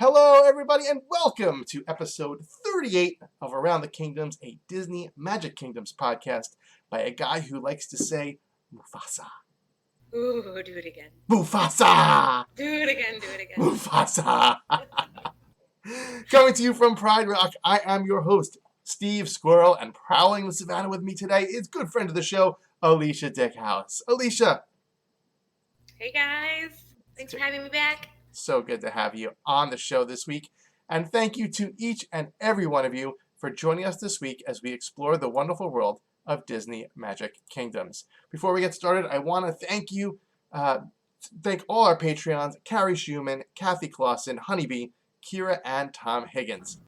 Hello, everybody, and welcome to episode 38 of Around the Kingdoms, a Disney Magic Kingdoms podcast by a guy who likes to say Mufasa. Ooh, do it again. Mufasa! Do it again. Mufasa! Coming to you from Pride Rock, I am your host, Steve Squirrel, and prowling the savannah with me today is good friend of the show, Alicia Dickhouse. Alicia! Hey, guys. Thanks for having me back. So good to have you on the show this week. And thank you to each and every one of you for joining us this week as we explore the wonderful world of Disney Magic Kingdoms. Before we get started, I want to thank all our Patreons, Carrie Schumann, Kathy Clausen, Honeybee, Kira, and Tom Higgins.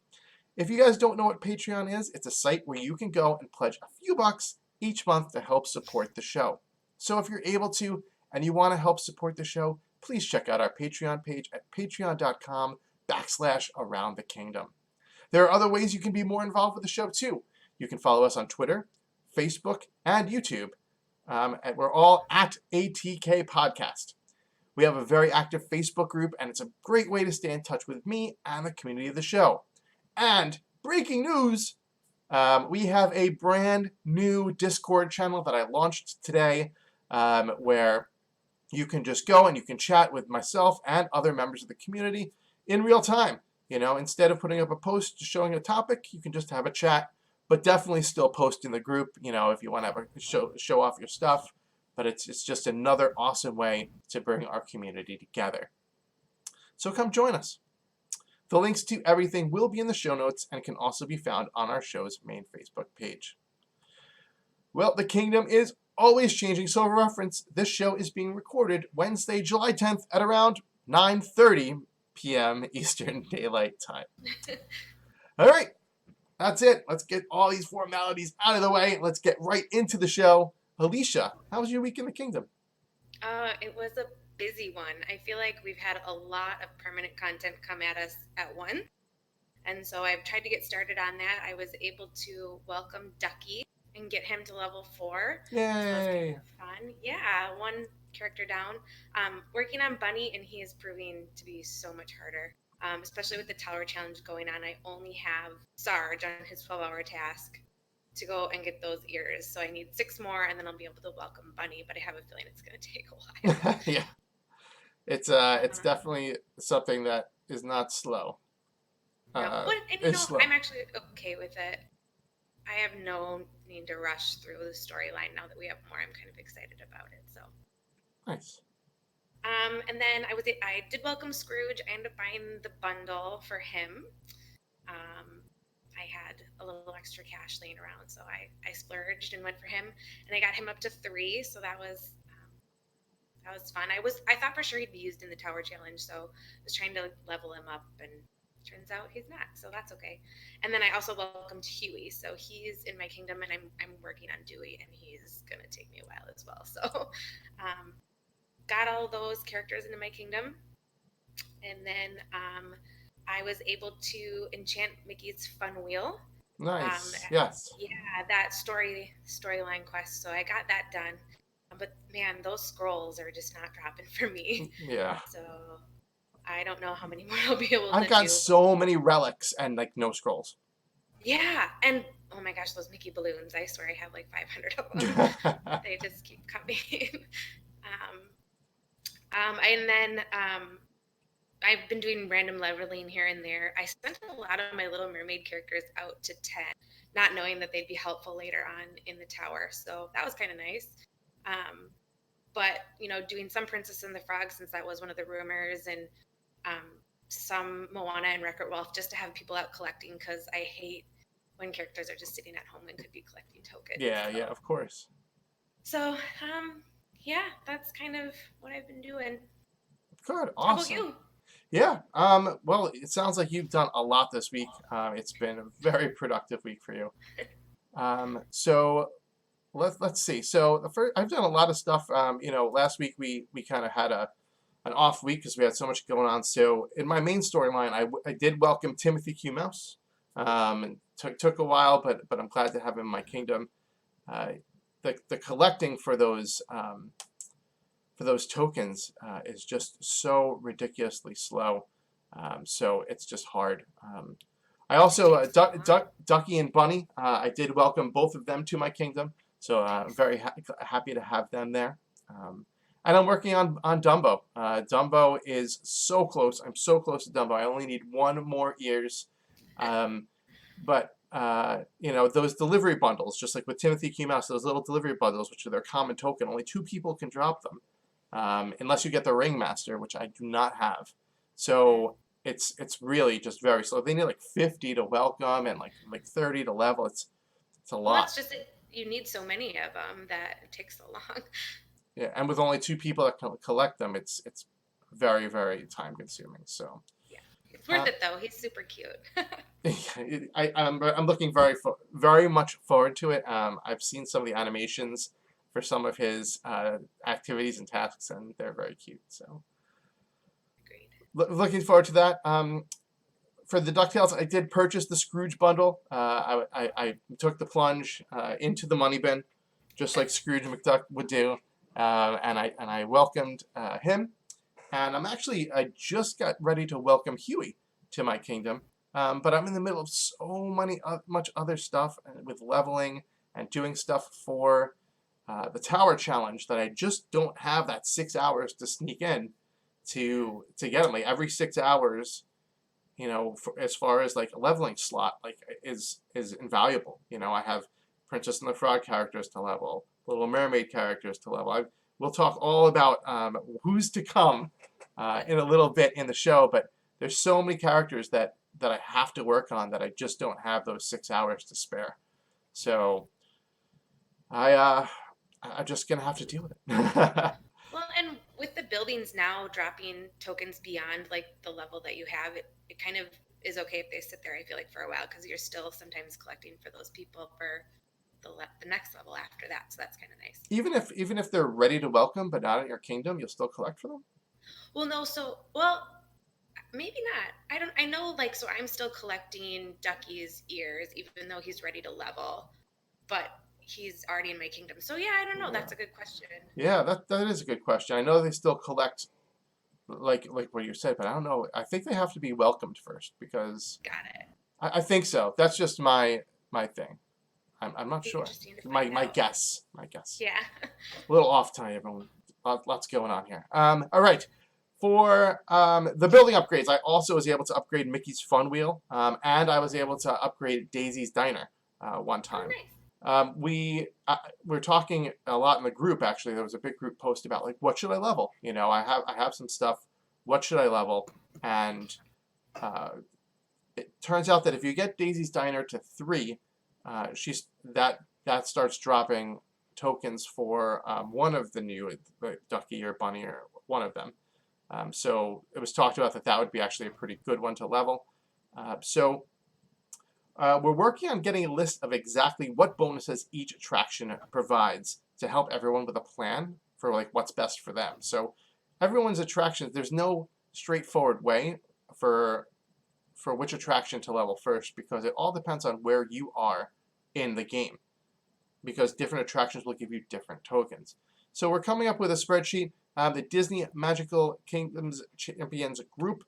If you guys don't know what Patreon is, it's a site where you can go and pledge a few bucks each month to help support the show. So if you're able to and you want to help support the show, please check out our Patreon page at patreon.com/AroundTheKingdom. There are other ways you can be more involved with the show too. You can follow us on Twitter, Facebook, and YouTube. We're all at ATK Podcast. We have a very active Facebook group, and it's a great way to stay in touch with me and the community of the show. And breaking news, we have a brand new Discord channel that I launched today where you can just go and you can chat with myself and other members of the community in real time. You know, instead of putting up a post showing a topic, you can just have a chat, but definitely still post in the group, you know, if you want to have a show off your stuff. But it's just another awesome way to bring our community together. So come join us. The links to everything will be in the show notes and can also be found on our show's main Facebook page. Well, the kingdom is always changing, so for reference, this show is being recorded Wednesday, July 10th at around 9:30 p.m. Eastern Daylight Time. All right, that's it. Let's get all these formalities out of the way. Let's get right into the show. Alicia, how was your week in the kingdom? It was a busy one. I feel like we've had a lot of permanent content come at us at once. And so I've tried to get started on that. I was able to welcome Ducky and get him to level 4. Yay! So that was kind of fun. Yeah, one character down. Working on Bunny, and he is proving to be so much harder, especially with the tower challenge going on. I only have Sarge on his 12-hour task to go and get those ears. So I need 6 more, and then I'll be able to welcome Bunny, but I have a feeling it's going to take a while. Yeah. It's definitely something that is not slow. No, but slow. I'm actually okay with it. I have no need to rush through the storyline now that we have more. I'm kind of excited about it. So nice. And then I did welcome Scrooge. I ended up buying the bundle for him. I had a little extra cash laying around, so I splurged and went for him, and I got him up to 3. So that was fun. I thought for sure he'd be used in the tower challenge, so I was trying to level him up, and turns out he's not, so that's okay. And then I also welcomed Huey, so he's in my kingdom, and I'm working on Dewey, and he's gonna take me a while as well. So got all those characters into my kingdom, and then I was able to enchant Mickey's Fun Wheel. Nice. Yes. Yeah, that storyline quest. So I got that done. But man, those scrolls are just not dropping for me. Yeah. So I don't know how many more I'll be able to do. I've got so many relics and like no scrolls. Yeah, and oh my gosh, those Mickey balloons! I swear I have like 500 of them. They just keep coming. And then I've been doing random leveling here and there. I sent a lot of my Little Mermaid characters out to 10, not knowing that they'd be helpful later on in the tower. So that was kind of nice. But, doing some Princess and the Frog, since that was one of the rumors, and some Moana and Wreck-It Ralph, just to have people out collecting, because I hate when characters are just sitting at home and could be collecting tokens. Yeah, so. Yeah, of course. So, yeah, that's kind of what I've been doing. Good, awesome. How about you? Yeah, well, it sounds like you've done a lot this week. It's been a very productive week for you. So let's see. So I've done a lot of stuff. Last week we kind of had an off week because we had so much going on. So in my main storyline, I did welcome Timothy Q Mouse. Took a while, but I'm glad to have him in my kingdom. The collecting for those tokens is just so ridiculously slow. So it's just hard. I also, Takes so long. Ducky and Bunny, I did welcome both of them to my kingdom. So I'm Nice. very happy to have them there. And I'm working on Dumbo. Dumbo is so close. I'm so close to Dumbo. I only need one more ears. But those delivery bundles, just like with Timothy Q. Mouse, those little delivery bundles, which are their common token, only 2 people can drop them, unless you get the Ringmaster, which I do not have. Mm. So it's really just very slow. They need like 50 to welcome and like 30 to level. It's a Well, lot. that's just it. You need so many of them that it takes so long. Yeah, and with only 2 people that can collect them, it's very, very time consuming. So. Yeah, it's Uh, worth it though. He's super cute. I'm looking very much forward to it. I've seen some of the animations for some of his activities and tasks, and they're very cute. So Agreed. looking forward to that. For the DuckTales, I did purchase the Scrooge bundle. I took the plunge into the money bin, just like Scrooge McDuck would do, and I welcomed him. And I just got ready to welcome Huey to my kingdom. But I'm in the middle of so much other stuff with leveling and doing stuff for the tower challenge that I just don't have that 6 hours to sneak in to get them. Like every 6 hours, as far as like a leveling slot, like is invaluable. I have Princess and the Frog characters to level, Little Mermaid characters to level. We'll talk all about who's to come in a little bit in the show, but there's so many characters that I have to work on that I just don't have those 6 hours to spare. So I'm just gonna have to deal with it. Well, and with the buildings now dropping tokens beyond like the level that you have, it kind of is okay if they sit there, I feel like, for a while, because you're still sometimes collecting for those people for the next level after that. So that's kind of nice. Even if they're ready to welcome but not in your kingdom, you'll still collect for them. Well, no, well, maybe not. I know, like, so I'm still collecting Ducky's ears, even though he's ready to level, but he's already in my kingdom. So yeah, I don't know. Yeah, That's a good question. yeah, that is a good question. I know they still collect like what you said, but I don't know. I think they have to be welcomed first because Got it. I think so. That's just my thing. I'm not Be sure. interesting to My find my out. guess. My guess. Yeah. A little off tonight, everyone. Lots going on here. All right. For the building upgrades, I also was able to upgrade Mickey's Fun Wheel, and I was able to upgrade Daisy's Diner one Oh, time. nice. We're talking a lot in the group. Actually, there was a big group post about like what should I level. I have some stuff. What should I level? And uh, it turns out that if you get Daisy's Diner to 3, she's that starts dropping tokens for one of the new Ducky or Bunny or one of them. So it was talked about that would be actually a pretty good one to level. So we're working on getting a list of exactly what bonuses each attraction provides to help everyone with a plan for like what's best for them. So everyone's attractions, there's no straightforward way for which attraction to level first because it all depends on where you are in the game because different attractions will give you different tokens. So we're coming up with a spreadsheet. The Disney Magical Kingdoms Champions group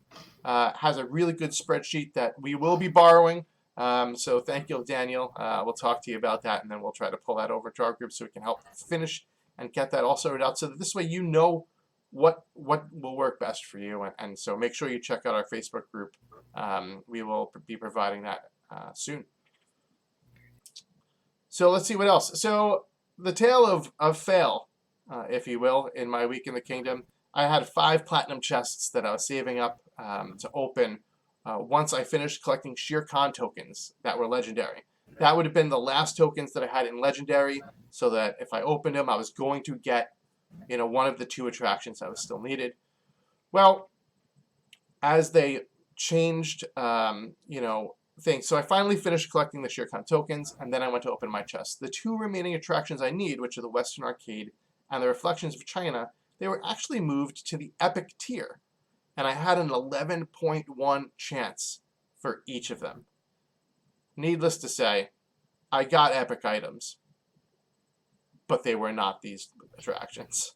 has a really good spreadsheet that we will be borrowing. So thank you, Daniel. We'll talk to you about that, and then we'll try to pull that over to our group so we can help finish and get that all sorted out so that this way you know what will work best for you. And so make sure you check out our Facebook group. We will be providing that soon. So let's see what else. So the tale of fail, if you will, in my week in the kingdom. I had 5 platinum chests that I was saving up to open once I finished collecting Shere Khan tokens that were legendary. That would have been the last tokens that I had in legendary, so that if I opened them, I was going to get, one of the 2 attractions that was still needed. Well, as they changed, things. So I finally finished collecting the Shere Khan tokens, and then I went to open my chest. The 2 remaining attractions I need, which are the Western Arcade and the Reflections of China, they were actually moved to the Epic tier, and I had an 11.1 chance for each of them. Needless to say, I got epic items, but they were not these attractions.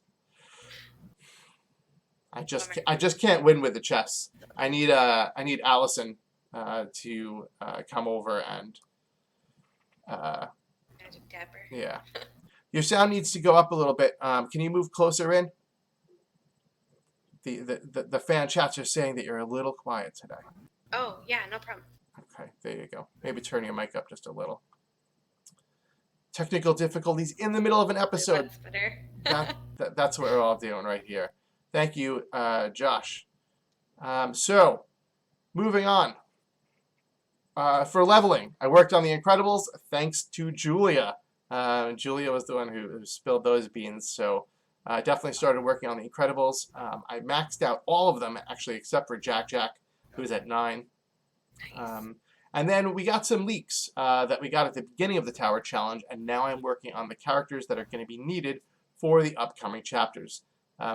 Bummer. I just can't win with the chess. I need Allison to come over and Magic Dapper. yeah. Your sound needs to go up a little bit. Can you move closer in? The fan chats are saying that you're a little quiet today. Oh, yeah, no problem. Okay, there you go. Maybe turn your mic up just a little. Technical difficulties in the middle of an episode. That's better. That's what we're all doing right here. Thank you, Josh. So, moving on. For leveling, I worked on The Incredibles thanks to Julia. Julia was the one who spilled those beans, so I definitely started working on The Incredibles. I maxed out all of them, actually, except for Jack, who's at 9. Nice. And then we got some leaks that we got at the beginning of the Tower Challenge, and now I'm working on the characters that are going to be needed for the upcoming chapters.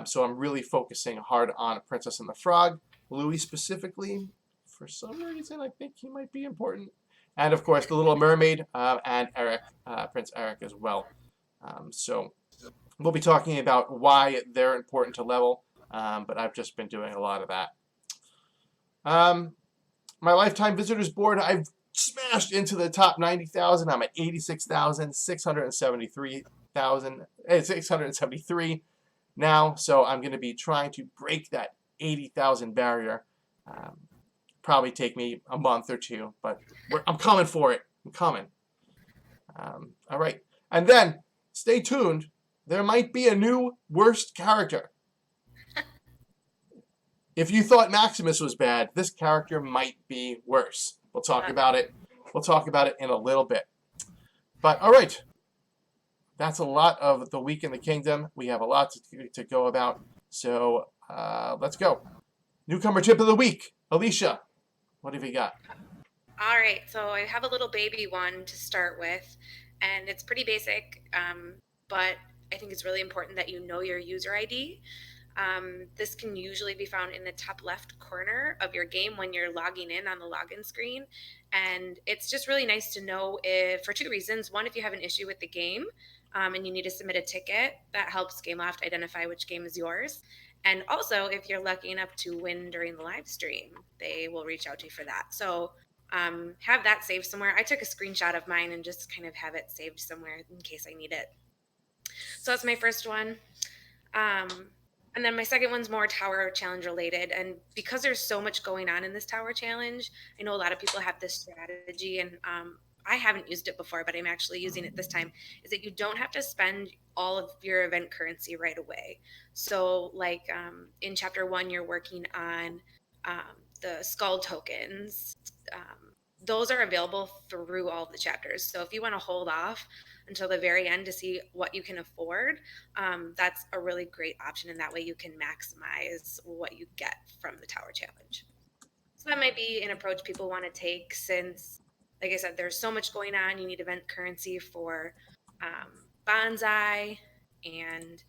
So I'm really focusing hard on Princess and the Frog, Louis specifically. For some reason, I think he might be important. And, of course, the Little Mermaid and Eric, Prince Eric as well. So we'll be talking about why they're important to level, but I've just been doing a lot of that. My lifetime visitors board, I've smashed into the top 90,000. I'm at 86,673 now, so I'm going to be trying to break that 80,000 barrier. Probably take me a month or two, but I'm coming for it. I'm coming. All right. And then, stay tuned. There might be a new worst character. If you thought Maximus was bad, this character might be worse. We'll talk about it. We'll talk about it in a little bit. But, all right. That's a lot of the week in the kingdom. We have a lot to go about. So, let's go. Newcomer tip of the week. Alicia, what have you got? All right, so I have a little baby one to start with, and it's pretty basic, but I think it's really important that you know your user ID. This can usually be found in the top left corner of your game when you're logging in on the login screen. And it's just really nice to know for 2 reasons. One, if you have an issue with the game and you need to submit a ticket, that helps GameLoft identify which game is yours. And also, if you're lucky enough to win during the live stream, they will reach out to you for that. So have that saved somewhere. I took a screenshot of mine and just kind of have it saved somewhere in case I need it. So that's my first one. And then my second one's more Tower Challenge related. And because there's so much going on in this Tower Challenge, I know a lot of people have this strategy, and I haven't used it before, but I'm actually using it this time, is that you don't have to spend all of your event currency right away. So like in chapter 1, you're working on the skull tokens. Those are available through all of the chapters. So if you want to hold off until the very end to see what you can afford, that's a really great option. And that way you can maximize what you get from the Tower Challenge. So that might be an approach people want to take since, like I said, there's so much going on. You need event currency for Bonsai, and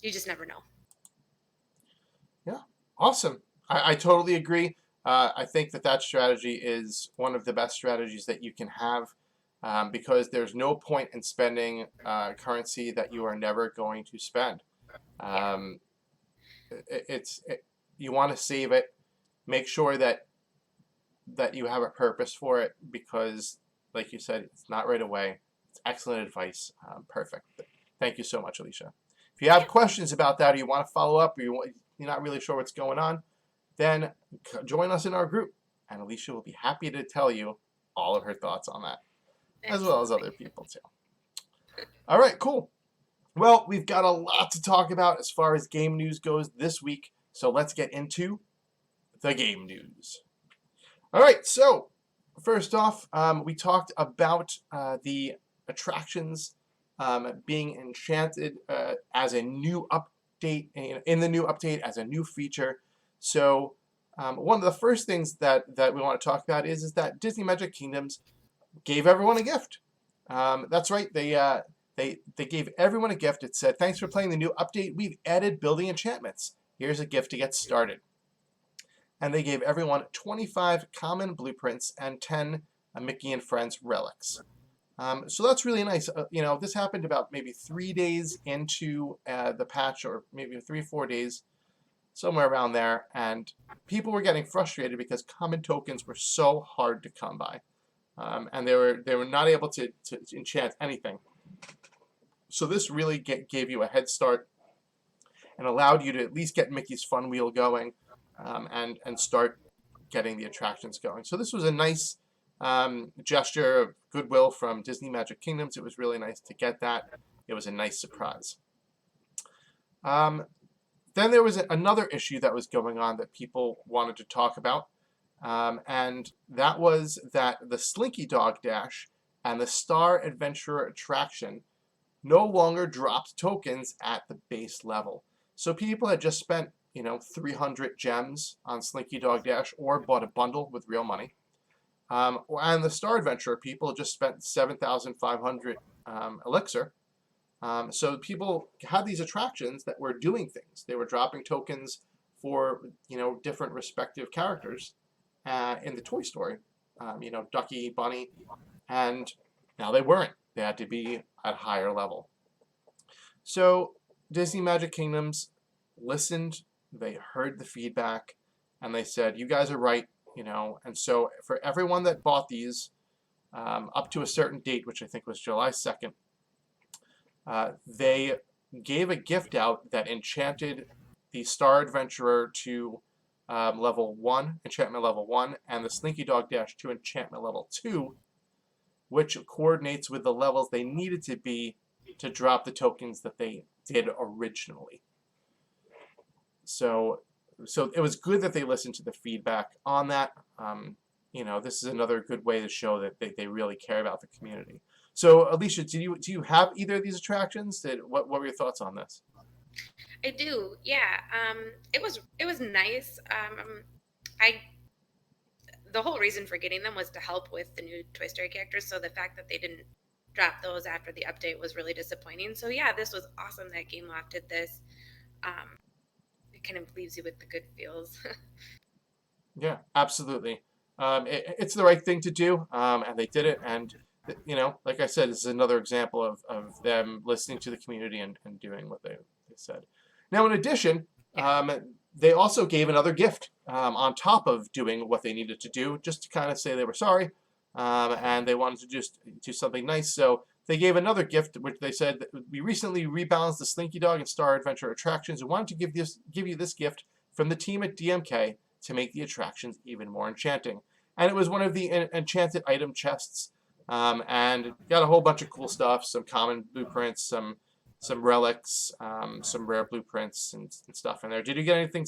you just never know. Yeah, awesome. I totally agree. I think that strategy is one of the best strategies that you can have because there's no point in spending currency that you are never going to spend. You want to save it. Make sure that you have a purpose for it because, like you said, it's not right away. It's excellent advice. Perfect. Thank you so much, Alicia. If you have questions about that or you want to follow up or you're not really sure what's going on, then join us in our group, and Alicia will be happy to tell you all of her thoughts on that, as well as other people too. All right, cool. Well, we've got a lot to talk about as far as game news goes this week, so let's get into the game news. All right, so first off, we talked about the attractions being enchanted as a new update, in the new update as a new feature. So one of the first things that we want to talk about is that Disney Magic Kingdoms gave everyone a gift. That's right. They gave everyone a gift. It said, "Thanks for playing the new update. We've added building enchantments. Here's a gift to get started." And they gave everyone 25 common blueprints and 10 Mickey and Friends relics. So that's really nice. This happened about maybe 3 days into the patch, or maybe 3 or 4 days. somewhere around there, and people were getting frustrated because common tokens were so hard to come by, and they were not able to enchant anything. So this really gave you a head start and allowed you to at least get Mickey's Fun Wheel going, and start getting the attractions going. So this was a nice gesture of goodwill from Disney Magic Kingdoms. It was really nice to get that. It was a nice surprise. Then there was another issue that was going on that people wanted to talk about, and that was that the Slinky Dog Dash and the Star Adventurer attraction no longer dropped tokens at the base level. So people had just spent 300 gems on Slinky Dog Dash or bought a bundle with real money. And the Star Adventurer people just spent 7,500 elixir. So people had these attractions that were doing things. They were dropping tokens for different respective characters in the Toy Story, Ducky, Bunny, and now they weren't. They had to be at higher level. So Disney Magic Kingdoms listened, they heard the feedback, and they said, you guys are right, and so for everyone that bought these up to a certain date, which I think was July 2nd, they gave a gift out that enchanted the Star Adventurer to level 1, enchantment level 1, and the Slinky Dog Dash to enchantment level 2, which coordinates with the levels they needed to be to drop the tokens that they did originally. So it was good that they listened to the feedback on that. This is another good way to show that they really care about the community. So Alicia, do you have either of these attractions? What were your thoughts on this? I do, yeah. It was nice. The whole reason for getting them was to help with the new Toy Story characters. So the fact that they didn't drop those after the update was really disappointing. So yeah, this was awesome that Gameloft did this. It kind of leaves you with the good feels. Yeah, absolutely. It's the right thing to do, and they did it. And like I said, this is another example of them listening to the community and doing what they said. Now, in addition, they also gave another gift on top of doing what they needed to do, just to kind of say they were sorry, and they wanted to just do something nice. So they gave another gift, which they said, we recently rebalanced the Slinky Dog and Star Adventure attractions and wanted to give you this gift from the team at DMK to make the attractions even more enchanting. And it was one of the enchanted item chests, and got a whole bunch of cool stuff, some common blueprints, some relics, some rare blueprints and stuff in there. Did you get anything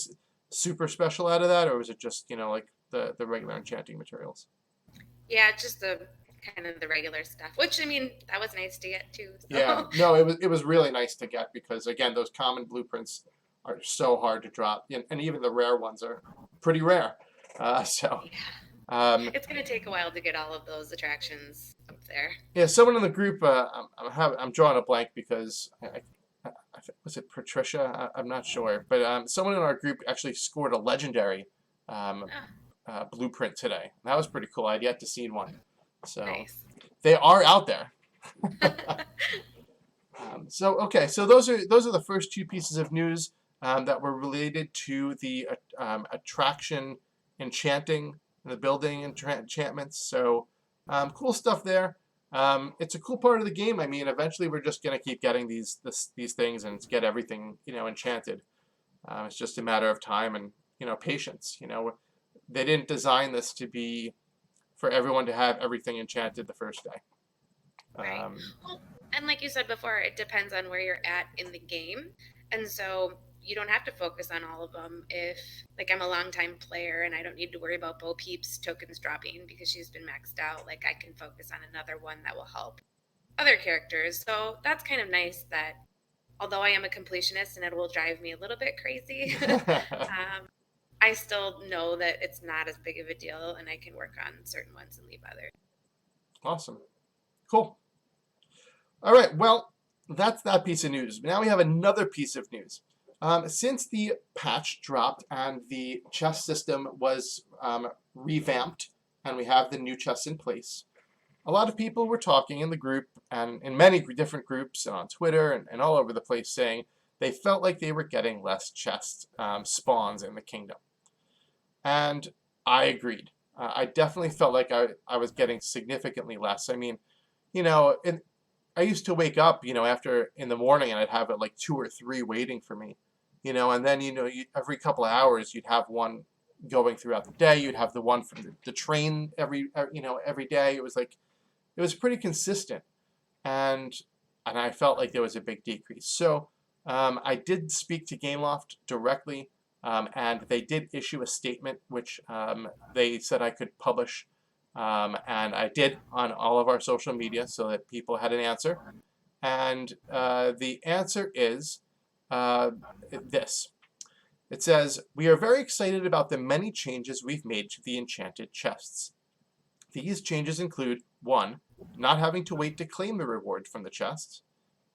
super special out of that, or was it just like the regular enchanting materials? Yeah, just the kind of the regular stuff, which that was nice to get too. So. Yeah, no, it was really nice to get because again, those common blueprints are so hard to drop, and even the rare ones are pretty rare. So. Yeah. It's going to take a while to get all of those attractions up there. Yeah, someone in the group, I'm drawing a blank because was it Patricia? I'm not sure, but someone in our group actually scored a legendary blueprint today. That was pretty cool. I'd yet to see one, so nice. They are out there. So those are the first two pieces of news that were related to the attraction enchanting. The building enchantments, so cool stuff there. It's a cool part of the game. Eventually we're just gonna keep getting these things and get everything enchanted. It's just a matter of time and patience. They didn't design this to be for everyone to have everything enchanted the first day. Right. Well, and like you said before, it depends on where you're at in the game, and so you don't have to focus on all of them. If I'm a longtime player and I don't need to worry about Bo Peep's tokens dropping because she's been maxed out, I can focus on another one that will help other characters. So that's kind of nice that although I am a completionist and it will drive me a little bit crazy, I still know that it's not as big of a deal and I can work on certain ones and leave others. Awesome. Cool. All right. Well, that's that piece of news. Now we have another piece of news. Since the patch dropped and the chess system was revamped and we have the new chess in place, a lot of people were talking in the group and in many different groups and on Twitter and all over the place saying they felt like they were getting less chest spawns in the kingdom. And I agreed. I definitely felt like I was getting significantly less. I mean, and I used to wake up, after in the morning and I'd have it like 2 or 3 waiting for me, and then, every couple of hours you'd have one going throughout the day. You'd have the one from the train every day. It was pretty consistent. And I felt like there was a big decrease. So I did speak to Gameloft directly, and they did issue a statement which they said I could publish, and I did on all of our social media so that people had an answer. And the answer is this. It says, "We are very excited about the many changes we've made to the enchanted chests. These changes include 1. Not having to wait to claim the reward from the chests.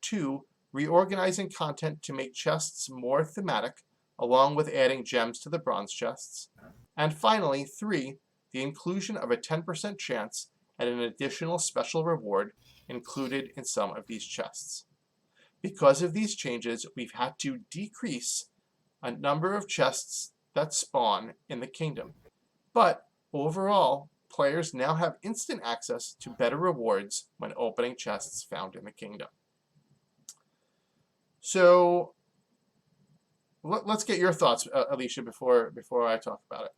2. Reorganizing content to make chests more thematic, along with adding gems to the bronze chests. And finally, 3. The inclusion of a 10% chance at an additional special reward included in some of these chests. Because of these changes, we've had to decrease a number of chests that spawn in the kingdom. But overall, players now have instant access to better rewards when opening chests found in the kingdom." So let's get your thoughts, Alicia, before I talk about it.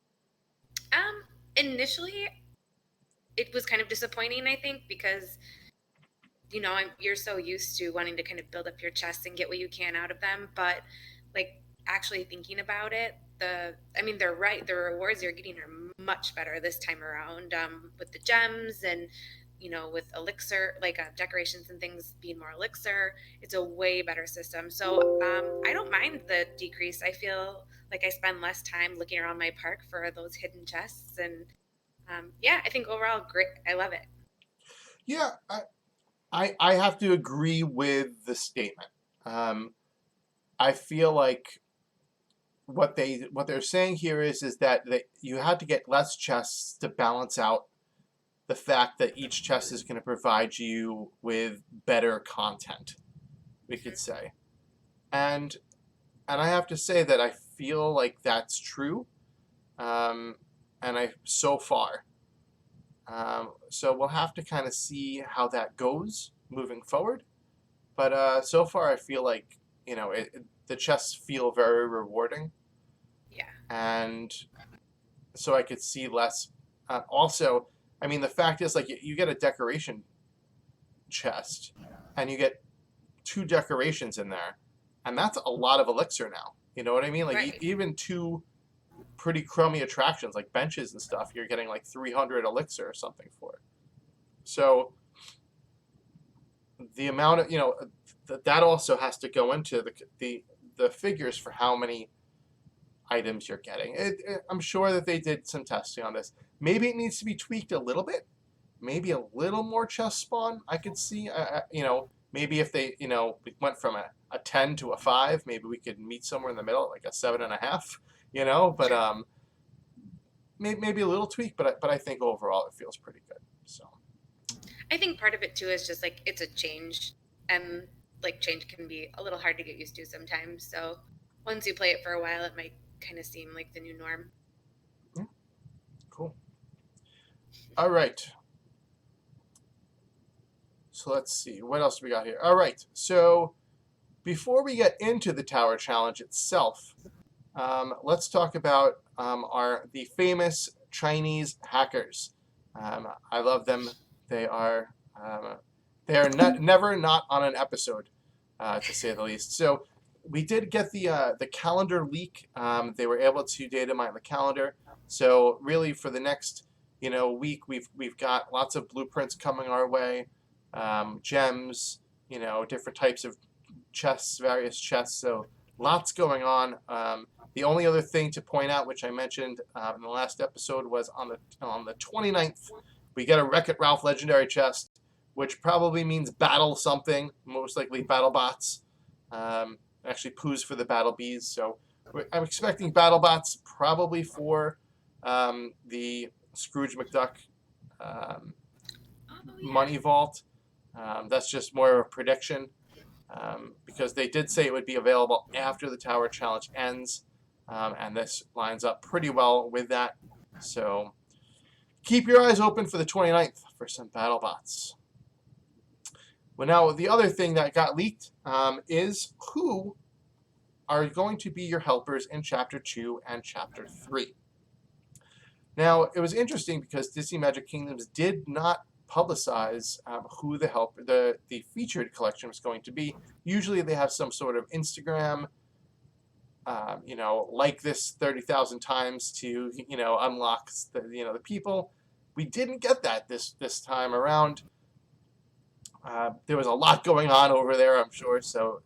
Initially, it was kind of disappointing, I think, because you're so used to wanting to kind of build up your chests and get what you can out of them, but like actually thinking about it, they're right. The rewards you're getting are much better this time around, with the gems and with elixir, like decorations and things being more elixir. It's a way better system. So I don't mind the decrease. I feel like I spend less time looking around my park for those hidden chests, and I think overall great. I love it. Yeah, I have to agree with the statement. I feel like what they're saying here is that you had to get less chests to balance out the fact that each chest is going to provide you with better content, we could say. And I have to say that I feel like that's true. And so far. So we'll have to kind of see how that goes moving forward. But so far, I feel like the chests feel very rewarding. Yeah. And so I could see less. Also, I mean, the fact is, like, you get a decoration chest, and you get 2 decorations in there, and that's a lot of elixir now. You know what I mean? Like, Right. even 2 pretty crummy attractions like benches and stuff, you're getting like 300 elixir or something for it. So the amount of that also has to go into the figures for how many items you're getting. I'm sure that they did some testing on this. Maybe it needs to be tweaked a little bit. Maybe a little more chest spawn. I could see. Maybe if they we went from a 10 to a 5, maybe we could meet somewhere in the middle, like a 7.5. But Sure. maybe a little tweak, but I think overall it feels pretty good. So I think part of it too is just like it's a change, and like change can be a little hard to get used to sometimes. So once you play it for a while, it might kind of seem like the new norm. yeah, cool. All right. So let's see, what else do we got here? All right. So before we get into the tower challenge itself, let's talk about the famous Chinese hackers. I love them. They are never not on an episode, to say the least. So we did get the calendar leak. They were able to data mine the calendar. So really, for the next week, we've got lots of blueprints coming our way, gems, different types of chests, various chests. So lots going on. The only other thing to point out, which I mentioned in the last episode, was on the 29th, we get a Wreck-It Ralph Legendary chest, which probably means battle something, most likely battle bots. Actually poos for the battle bees. So I'm expecting battle bots probably for the Scrooge McDuck Oh yeah. money vault. That's just more of a prediction. because they did say it would be available after the Tower Challenge ends, and this lines up pretty well with that. So keep your eyes open for the 29th for some BattleBots. Well, now the other thing that got leaked is who are going to be your helpers in Chapter 2 and Chapter 3. Now, it was interesting because Disney Magic Kingdoms did not publicize who the featured collection was going to be. Usually they have some sort of Instagram, like this 30,000 times to, unlock the people. We didn't get that this time around. There was a lot going on over there, I'm sure, so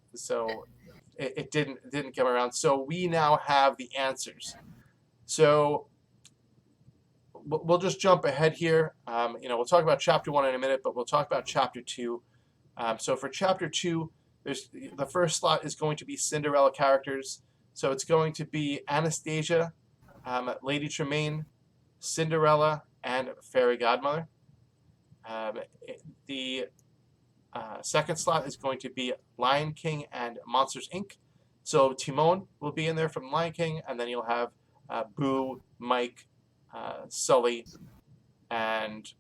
it didn't come around. So we now have the answers. So we'll just jump ahead here. We'll talk about Chapter 1 in a minute, but we'll talk about Chapter 2. So for Chapter 2, the first slot is going to be Cinderella characters. So it's going to be Anastasia, Lady Tremaine, Cinderella, and Fairy Godmother. The second slot is going to be Lion King and Monsters, Inc. So Timon will be in there from Lion King, and then you'll have Boo, Mike, Sully, and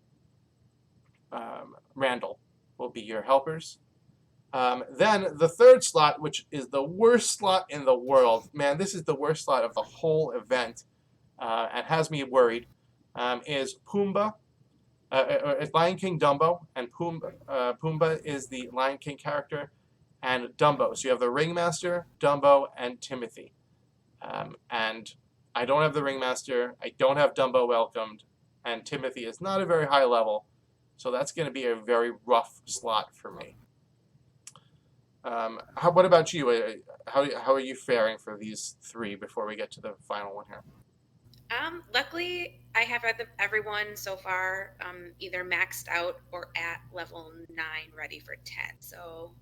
Randall will be your helpers. Then the third slot, which is the worst slot in the world. Man, this is the worst slot of the whole event, and has me worried, is Pumbaa. It's Lion King Dumbo, and Pumbaa is the Lion King character, and Dumbo. So you have the Ringmaster, Dumbo, and Timothy. And I don't have the Ringmaster, I don't have Dumbo welcomed, and Timothy is not a very high level, so that's going to be a very rough slot for me. What about you? How are you faring for these three before we get to the final one here? Luckily, I have everyone so far either maxed out or at level 9, ready for 10. So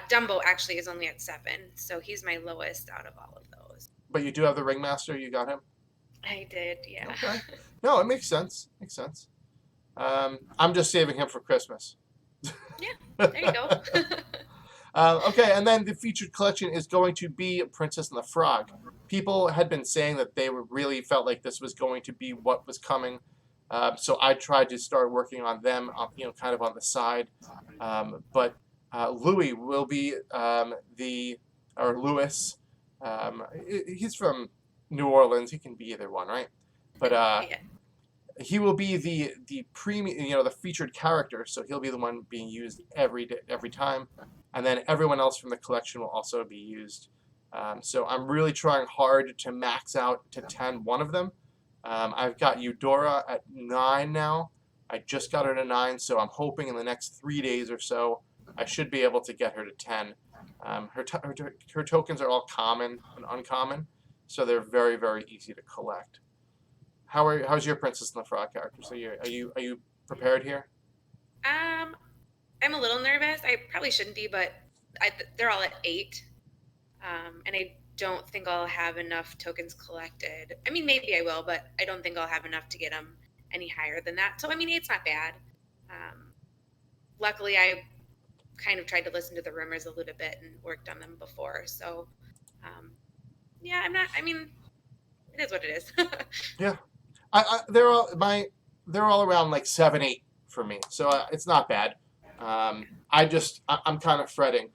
Dumbo actually is only at 7, so he's my lowest out of all of those. But you do have the Ringmaster. You got him. I did, yeah. Okay. No, it makes sense. I'm just saving him for Christmas. Yeah, there you go. Okay, and then the featured collection is going to be Princess and the Frog. People had been saying that they really felt like this was going to be what was coming, so I tried to start working on them, kind of on the side. But Louis will be Louis. He's from New Orleans. He can be either one, right? But Yeah. he will be the premium, the featured character. So he'll be the one being used every time, and then everyone else from the collection will also be used. So I'm really trying hard to max out to 10 one of them. I've got Eudora at 9 now. I just got her to 9, so I'm hoping in the next 3 days or so I should be able to get her to 10. Her tokens are all common and uncommon, so they're very, very easy to collect. How's your Princess and the Frog characters? Are you prepared here? I'm a little nervous. I probably shouldn't be, but they're all at 8. And I don't think I'll have enough tokens collected. I mean, maybe I will, but I don't think I'll have enough to get them any higher than that. So, I mean, 8's not bad. Luckily, I kind of tried to listen to the rumors a little bit and worked on them before. So, yeah, it is what it is. Yeah. They're all around like 7, 8 for me. So it's not bad. I'm kind of fretting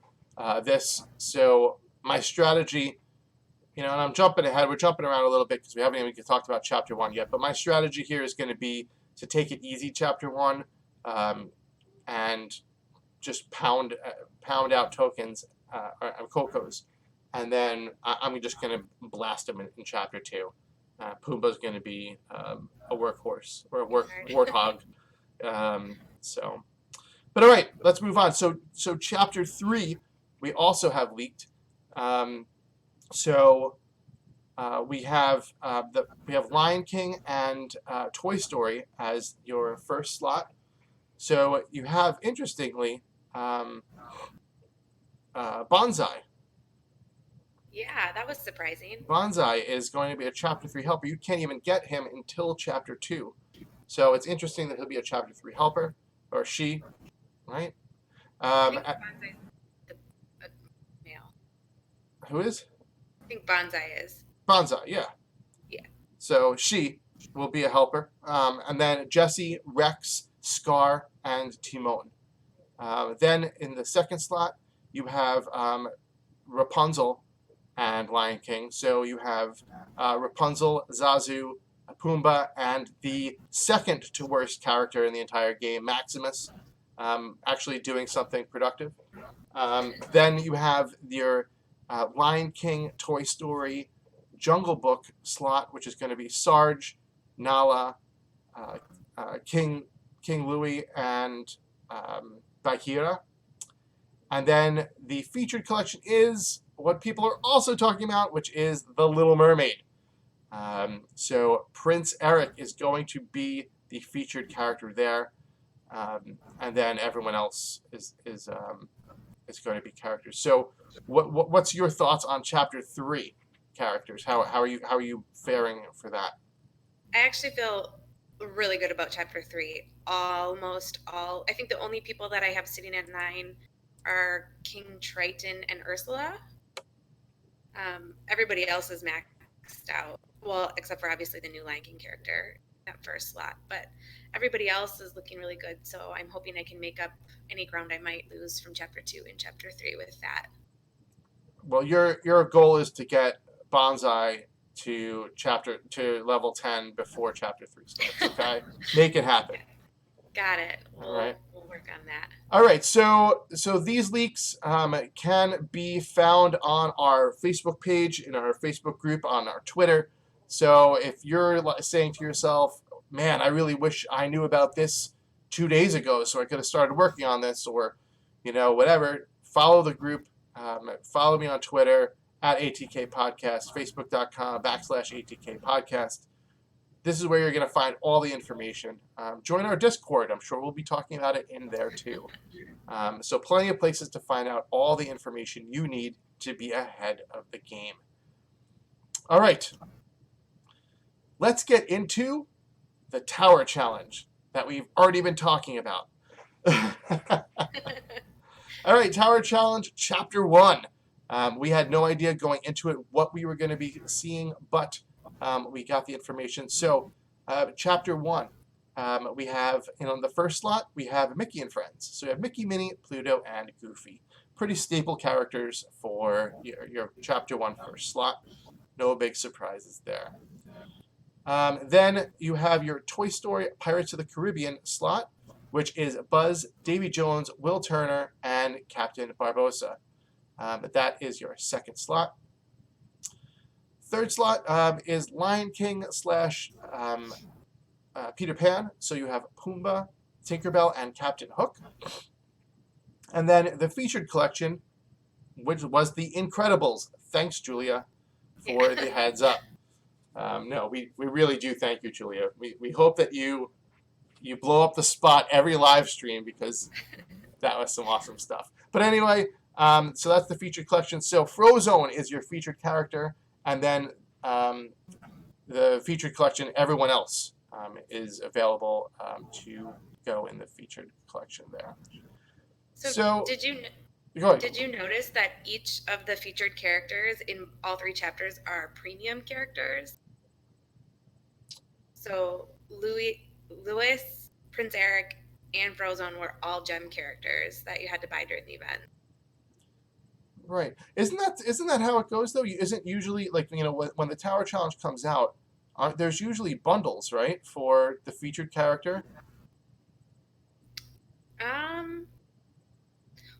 this. So my strategy, and I'm jumping ahead. We're jumping around a little bit because we haven't even talked about Chapter 1 yet. But my strategy here is going to be to take it easy, Chapter 1, and just pound out tokens, Cocos. And then I'm just going to blast them in Chapter 2. Pumbaa's going to be a workhorse or a warthog. But all right, let's move on. So Chapter 3, we also have leaked. We have Lion King and Toy Story as your first slot. So you have, interestingly, Bonsai. Yeah, that was surprising. Bonsai is going to be a Chapter 3 helper. You can't even get him until Chapter 2. So it's interesting that he'll be a Chapter 3 helper, or she, right? I think Bonsai's the Who is? I think Bonsai is. Bonsai, yeah. Yeah. So she will be a helper. And then Jesse, Rex, Scar, and Timon. Then in the second slot, you have Rapunzel and Lion King. So you have Rapunzel, Zazu, Pumbaa, and the second to worst character in the entire game, Maximus, actually doing something productive. Then you have your Lion King, Toy Story, Jungle Book slot, which is going to be Sarge, Nala, King Louie, and Bagheera. And then the featured collection is what people are also talking about, which is The Little Mermaid. So Prince Eric is going to be the featured character there, and then everyone else is going to be characters. So what's your thoughts on Chapter 3 characters? How are you faring for that? I actually feel really good about Chapter 3. Almost all. I think the only people that I have sitting at 9 are King Triton and Ursula. Everybody else is maxed out. Well, except for obviously the new Lion King character, that first slot. But everybody else is looking really good. So I'm hoping I can make up any ground I might lose from Chapter 2 and Chapter 3 with that. Well, your goal is to get Bonsai to level 10 before Chapter 3 starts. Okay, make it happen. Got it. All right. We'll work on that. All right. So these leaks can be found on our Facebook page, in our Facebook group, on our Twitter. So if you're saying to yourself, "Man, I really wish I knew about this 2 days ago, so I could have started working on this," or whatever, follow the group. Follow me on Twitter at ATK Podcast, Facebook.com/ATK Podcast. This is where you're going to find all the information. Join our Discord. I'm sure we'll be talking about it in there too. So plenty of places to find out all the information you need to be ahead of the game. All right. Let's get into the Tower Challenge that we've already been talking about. All right, Tower Challenge, Chapter 1. We had no idea going into it what we were going to be seeing, but we got the information. So, Chapter 1, we have, the first slot, we have Mickey and Friends. So, we have Mickey, Minnie, Pluto, and Goofy. Pretty staple characters for your Chapter 1 first slot. No big surprises there. Then you have your Toy Story Pirates of the Caribbean slot, which is Buzz, Davy Jones, Will Turner, and Captain Barbossa. That is your second slot. Third slot is Lion King / Peter Pan. So you have Pumbaa, Tinkerbell, and Captain Hook. And then the featured collection, which was The Incredibles. Thanks, Julia, for the heads up. No, we really do thank you, Julia. We hope that you blow up the spot every live stream, because that was some awesome stuff. But anyway, so that's the featured collection. So Frozone is your featured character, and then the featured collection, everyone else is available to go in the featured collection there. So did you notice that each of the featured characters in all 3 chapters are premium characters? So Louis, Prince Eric, and Frozone were all gem characters that you had to buy during the event. Right. Isn't that how it goes though? Isn't usually when the Tower Challenge comes out, there's usually bundles, right, for the featured character?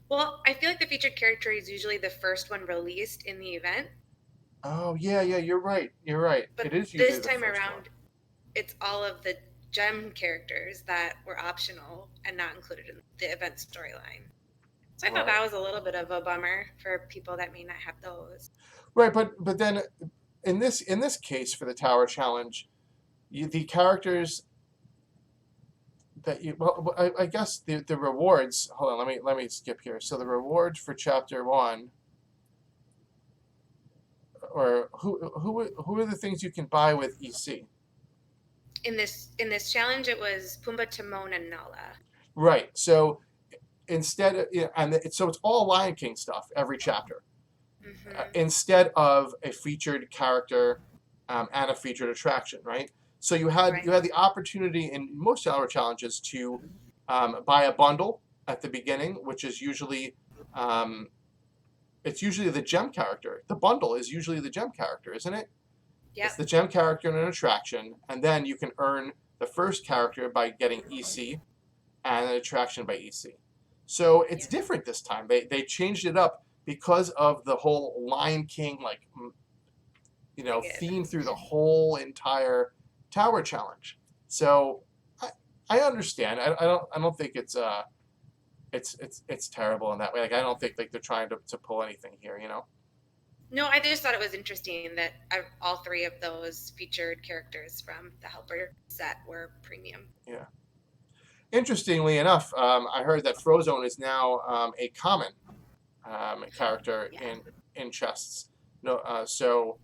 Well, I feel like the featured character is usually the first one released in the event. Oh yeah, you're right. But it is usually this time around, one. It's all of the gem characters that were optional and not included in the event storyline. So I thought that was a little bit of a bummer for people that may not have those. Right, but then in this case for the Tower Challenge, the characters that I guess the rewards. Hold on, let me skip here. So the rewards for Chapter 1, or who are the things you can buy with EC? In this challenge, it was Pumbaa, Timon, and Nala. Right. So instead of, so it's all Lion King stuff every chapter. instead of a featured character and a featured attraction, right? So you had Right. the opportunity in most tower challenges to buy a bundle at the beginning, which is usually it's usually the gem character. The bundle is usually the gem character, isn't it? It's Yep. the gem character and an attraction, and then you can earn the first character by getting EC and an attraction by EC. So it's Yeah. different this time. They changed it up because of the whole Lion King I get. theme through the whole entire tower challenge. So I understand. I don't think it's terrible in that way. Like I don't think like they're trying to pull anything here, you know. No, I just thought it was interesting that all three of those featured characters from the Helper set were premium. Yeah. Interestingly enough, I heard that Frozone is now a common character Yeah. in chests. No, so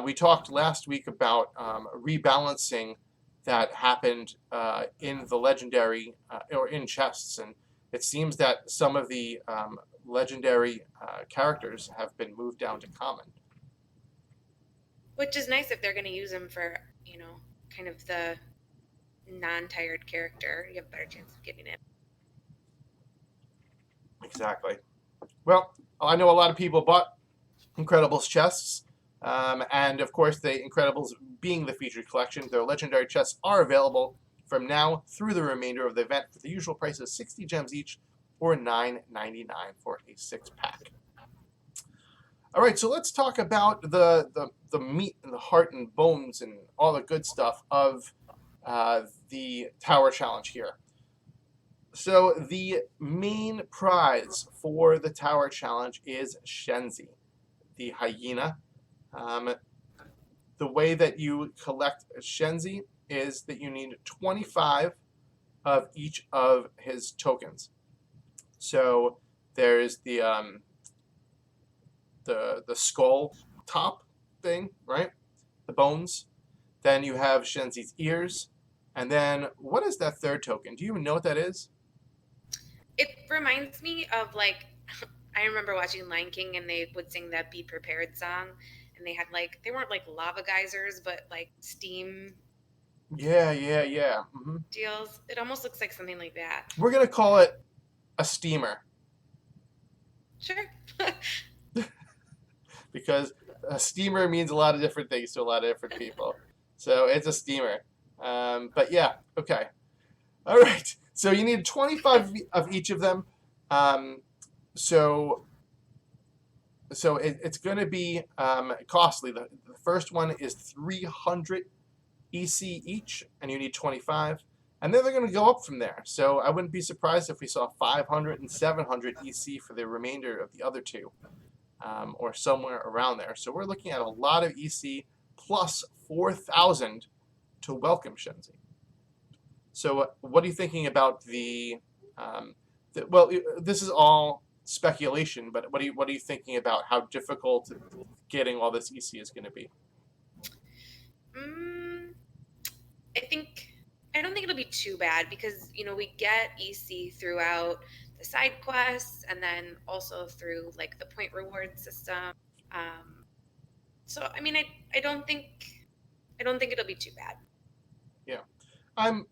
we talked last week about rebalancing that happened in the legendary or in chests, and it seems that some of the legendary characters have been moved down to common. Which is nice if they're going to use them for, kind of the non-tired character. You have a better chance of getting it. Exactly. Well, I know a lot of people bought Incredibles chests, and of course, the Incredibles being the featured collection, their legendary chests are available from now through the remainder of the event for the usual price of 60 gems each, or $9.99 for a 6-pack. All right, so let's talk about the meat and the heart and bones and all the good stuff of the Tower Challenge here. So the main prize for the Tower Challenge is Shenzi, the hyena. The way that you collect Shenzi is that you need 25 of each of his tokens. So there's the skull top thing, right? The bones. Then you have Shenzi's ears. And then what is that third token? Do you even know what that is? It reminds me of I remember watching Lion King and they would sing that "Be Prepared" song, and they had they weren't like lava geysers, but like steam. Yeah. Mm-hmm. Deals. It almost looks like something like that. We're gonna call it a steamer. Sure. Because a steamer means a lot of different things to a lot of different people. So it's a steamer. But yeah, okay. All right. So you need 25 of each of them. So it's going to be costly. The first one is 300 EC each, and you need 25. And then they're going to go up from there. So I wouldn't be surprised if we saw 500 and 700 EC for the remainder of the other two, or somewhere around there. So we're looking at a lot of EC plus 4,000 to welcome Shenzi. So what are you thinking about well, this is all speculation, but what are you thinking about how difficult getting all this EC is going to be? I don't think it'll be too bad because we get EC throughout the side quests and then also through the point reward system. So I mean, I don't think it'll be too bad. Yeah, I'm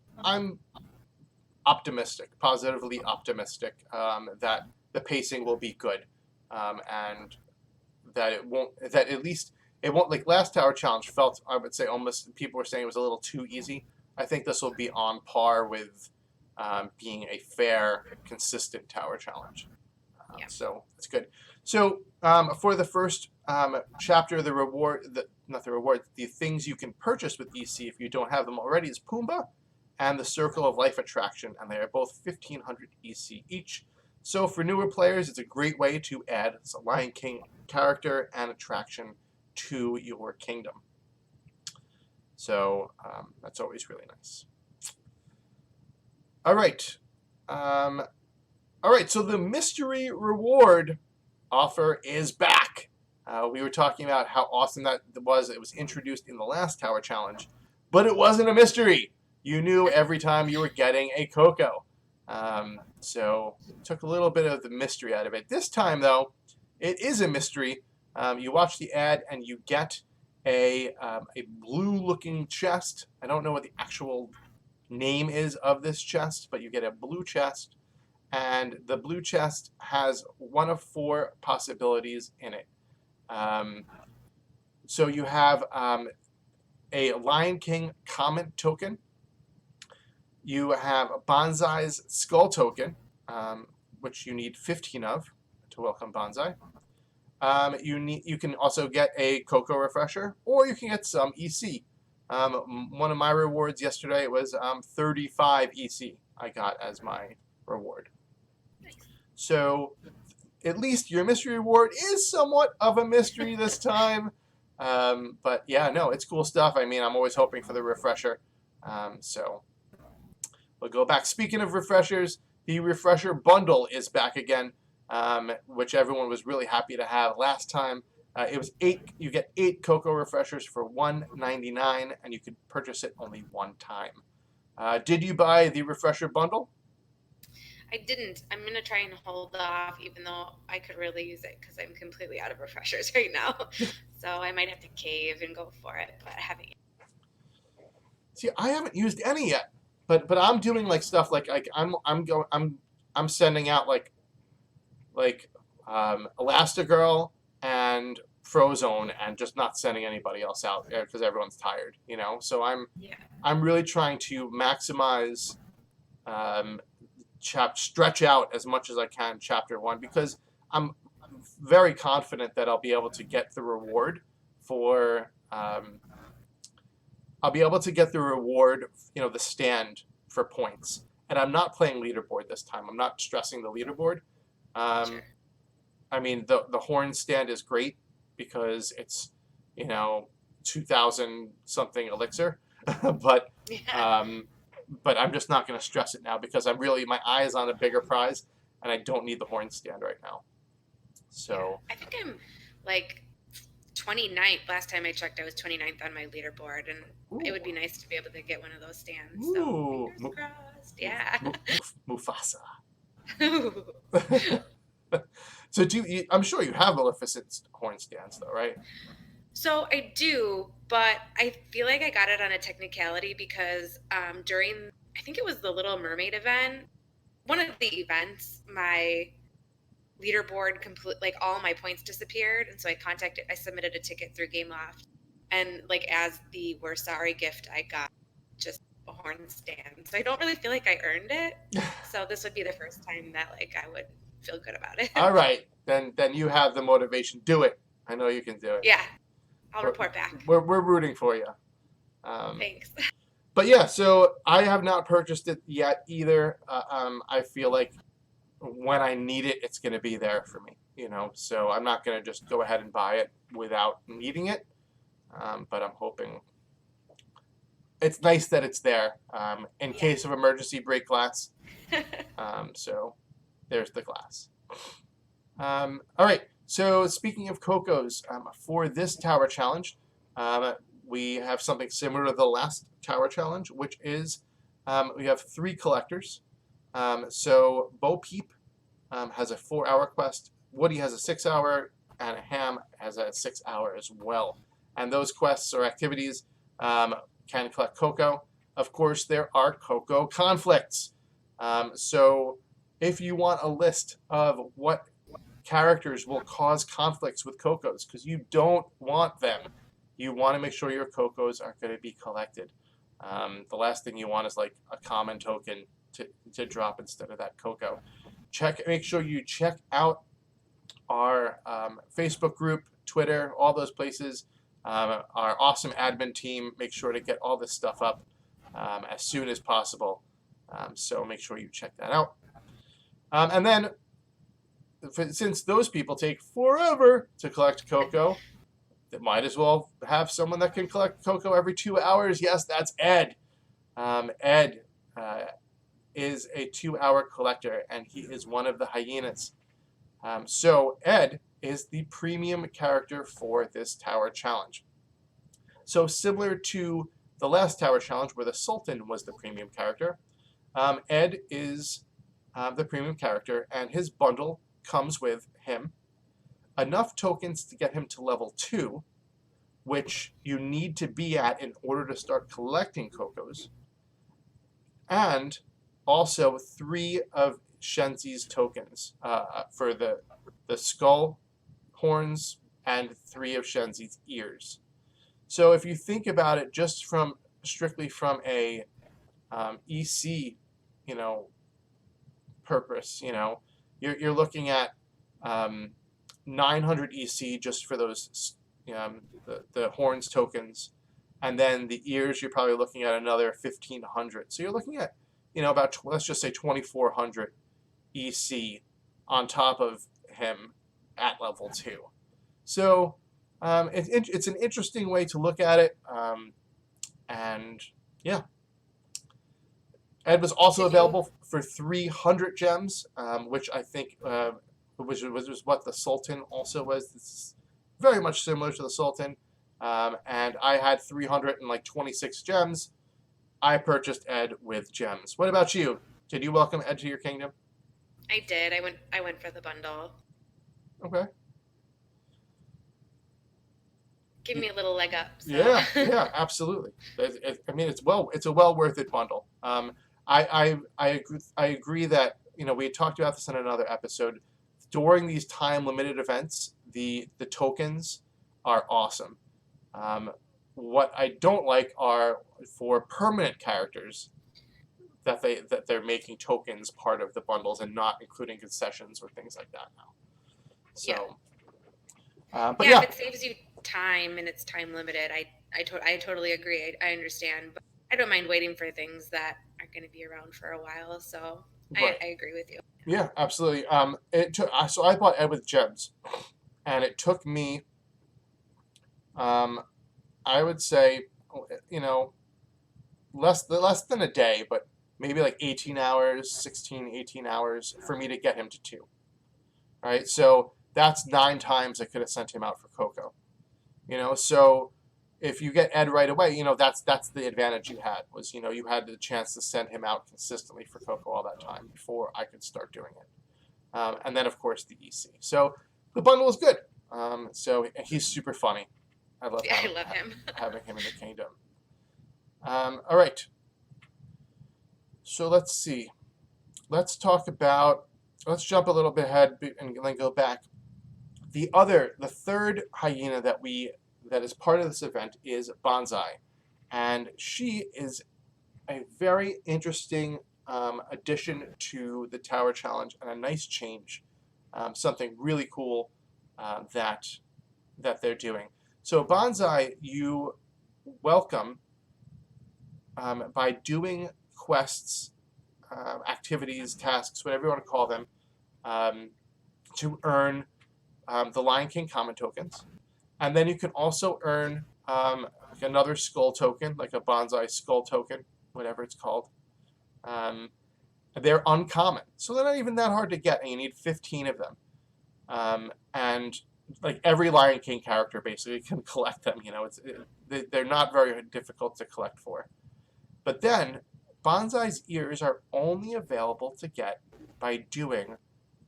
optimistic, positively optimistic, that the pacing will be good, and that at least it won't, like last Tower Challenge felt, I would say, almost, people were saying it was a little too easy. I think this will be on par with being a fair, consistent Tower Challenge. Yeah. So it's good. So for the first chapter, the things you can purchase with EC if you don't have them already is Pumbaa and the Circle of Life attraction, and they are both 1,500 EC each. So for newer players, it's a great way to add a Lion King character and attraction to your kingdom. So that's always really nice. All right. So the mystery reward offer is back. We were talking about how awesome that was. It was introduced in the last Tower Challenge, but it wasn't a mystery. You knew every time you were getting a Coco. So it took a little bit of the mystery out of it. This time, though, it is a mystery, You watch the ad and you get a blue-looking chest. I don't know what the actual name is of this chest, but you get a blue chest, and the blue chest has one of 4 possibilities in it. So you have a Lion King comment token. You have Bonsai's skull token, which you need 15 of to welcome Bonsai. You can also get a Cocoa refresher, or you can get some EC. One of my rewards yesterday was 35 EC I got as my reward. Nice. So at least your mystery reward is somewhat of a mystery this time. But yeah, no, it's cool stuff. I mean, I'm always hoping for the refresher. So we'll go back. Speaking of refreshers, the refresher bundle is back again, which everyone was really happy to have last time. It was 8. You get 8 Cocoa refreshers for $1.99, and you could purchase it only one time. Did you buy the refresher bundle? I didn't. I'm going to try and hold off, even though I could really use it because I'm completely out of refreshers right now. So I might have to cave and go for it, but I haven't yet. See, I haven't used any yet, but I'm doing like stuff like I'm sending out like Elastigirl and Frozone, and just not sending anybody else out because everyone's tired, you know. So I'm really trying to maximize, stretch out as much as I can chapter 1, because I'm very confident that I'll be able to get the reward for the stand for points. And I'm not playing leaderboard this time. I'm not stressing the leaderboard. Sure. I mean, the horn stand is great because it's 2,000 something elixir, but but I'm just not going to stress it now because my eye is on a bigger prize, and I don't need the horn stand right now. So I think I'm like 29th. Last time I checked, I was 29th on my leaderboard, and it would be nice to be able to get one of those stands. So fingers crossed. Yeah. Mufasa. So I'm sure you have Maleficent's horn stands, though, right? So I do, but I feel like I got it on a technicality because during, I think it was the Little Mermaid event, one of the events, my leaderboard all my points disappeared, and so I submitted a ticket through Gameloft, and like as the "We're Sorry" gift, I got just a horn stand. So I don't really feel like I earned it. So this would be the first time that I would feel good about it. All right, then you have the motivation. Do it. I know you can do it. Yeah, I'll report back. We're rooting for you. Thanks. But yeah, so I have not purchased it yet either. I feel like when I need it, it's going to be there for me, so I'm not going to just go ahead and buy it without needing it. But I'm hoping it's nice that it's there in case of emergency, break glass. So there's the glass. All right. So speaking of Cocos, for this tower challenge, we have something similar to the last tower challenge, which is we have 3 collectors. So Bo Peep has a 4-hour quest, Woody has a 6-hour, and Ham has a 6-hour as well. And those quests or activities can collect Cocoa. Of course, there are Cocoa conflicts. So if you want a list of what characters will cause conflicts with Cocos, because you don't want them, you want to make sure your Cocos are going to be collected. The last thing you want is like a common token to drop instead of that Cocoa. Make sure you check out our Facebook group, Twitter, all those places. Our awesome admin team make sure to get all this stuff up as soon as possible. So make sure you check that out. And then, since those people take forever to collect Cocoa, they might as well have someone that can collect Cocoa every 2 hours. Yes, that's Ed. Ed is a 2-hour collector, and he is one of the hyenas. So Ed is the premium character for this tower challenge. So similar to the last tower challenge where the Sultan was the premium character, Ed is the premium character, and his bundle comes with him, enough tokens to get him to level 2, which you need to be at in order to start collecting Cocos, and also 3 of Shenzi's tokens for the skull horns and 3 of Shenzi's ears. So if you think about it just strictly from a EC, purpose, you're looking at 900 EC just for those the horns tokens, and then the ears you're probably looking at another 1,500. So you're looking at about let's just say 2,400 EC on top of him at level 2. So it's an interesting way to look at it, and yeah. Ed was also available for 300 gems, which I think which was what the Sultan also was. It's very much similar to the Sultan. And I had 326 gems. I purchased Ed with gems. What about you? Did you welcome Ed to your kingdom? I did. I went for the bundle. Okay. Give me a little leg up. So. Yeah, absolutely. I mean, it's a well worth it bundle. I agree that we had talked about this in another episode. During these time limited events, the tokens are awesome. What I don't like are for permanent characters that they're making tokens part of the bundles and not including concessions or things like that now. So, but if it saves you time and it's time limited, I totally agree. I understand, but I don't mind waiting for things that aren't going to be around for a while. So right. I agree with you. Yeah, absolutely. So I bought Ed with gems, and it took me, I would say, less than a day, but maybe like 18 hours for me to get him to 2. All right, so that's 9 times I could have sent him out for Coco. So if you get Ed right away, that's the advantage you had was, you had the chance to send him out consistently for Coco all that time before I could start doing it. And then, of course, the EC. So the bundle is good. So he's super funny. I love him. Having him in the kingdom. All right. So let's see. Let's jump a little bit ahead and then go back. The third hyena that is part of this event is Bonsai, and she is a very interesting addition to the Tower Challenge and a nice change, something really cool that they're doing. So Bonsai, you welcome by doing quests, activities, tasks, whatever you want to call them, to earn the Lion King common tokens. And then you can also earn another skull token, like a Bonsai skull token, whatever it's called. They're uncommon, so they're not even that hard to get, and you need 15 of them. And like every Lion King character basically can collect them. They're not very difficult to collect for. But then Bonsai's ears are only available to get by doing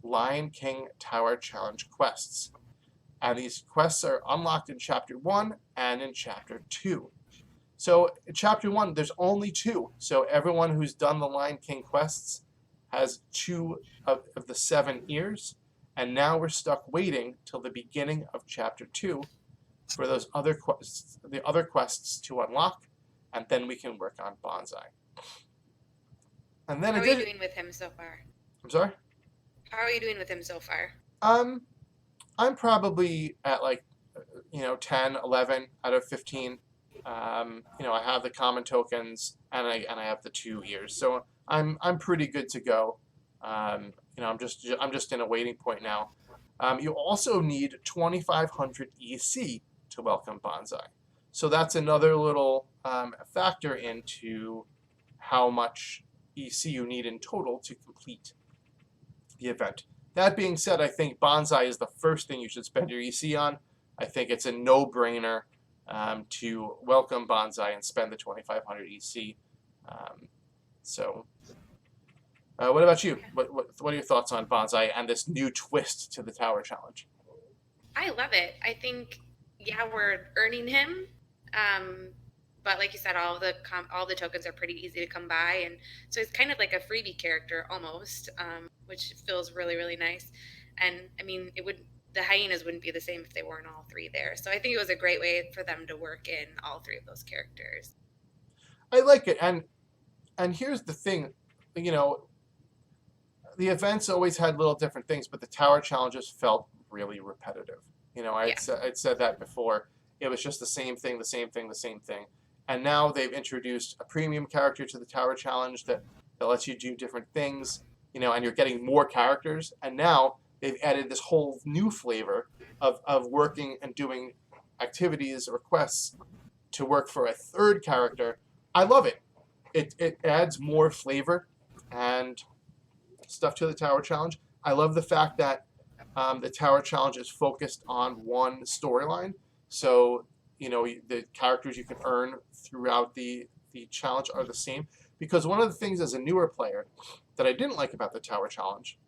Lion King Tower Challenge quests. And these quests are unlocked in Chapter 1 and in Chapter 2. So in Chapter 1, there's only 2. So everyone who's done the Lion King quests has 2 of the 7 ears. And now we're stuck waiting till the beginning of Chapter 2 for those other quests to unlock. And then we can work on Bonsai. And then How are you doing with him so far? I'm sorry? How are you doing with him so far? I'm probably at 10, 11 out of 15. I have the common tokens and I have the 2 ears, so I'm pretty good to go. I'm just in a waiting point now. You also need 2,500 EC to welcome Bonsai, so that's another little factor into how much EC you need in total to complete the event. That being said, I think Bonsai is the first thing you should spend your EC on. I think it's a no-brainer to welcome Bonsai and spend the 2,500 EC. What about you? What are your thoughts on Bonsai and this new twist to the Tower Challenge? I love it. I think, yeah, we're earning him. Um, but like you said, all the tokens are pretty easy to come by, and so it's kind of like a freebie character almost, which feels really really nice. And I mean, the hyenas wouldn't be the same if they weren't all three there. So I think it was a great way for them to work in all three of those characters. I like it, and here's the thing, you know, the events always had little different things, but the tower challenges felt really repetitive. You know, Yeah, I'd said that before. It was just the same thing, the same thing, the same thing. And now they've introduced a premium character to the tower challenge that lets you do different things, you know, and you're getting more characters. And now they've added this whole new flavor of working and doing activities or quests to work for a third character. I love it. It adds more flavor and stuff to the tower challenge. I love the fact that the tower challenge is focused on one storyline. So, you know, the characters you can earn throughout the challenge are the same. Because one of the things as a newer player that I didn't like about the tower challenge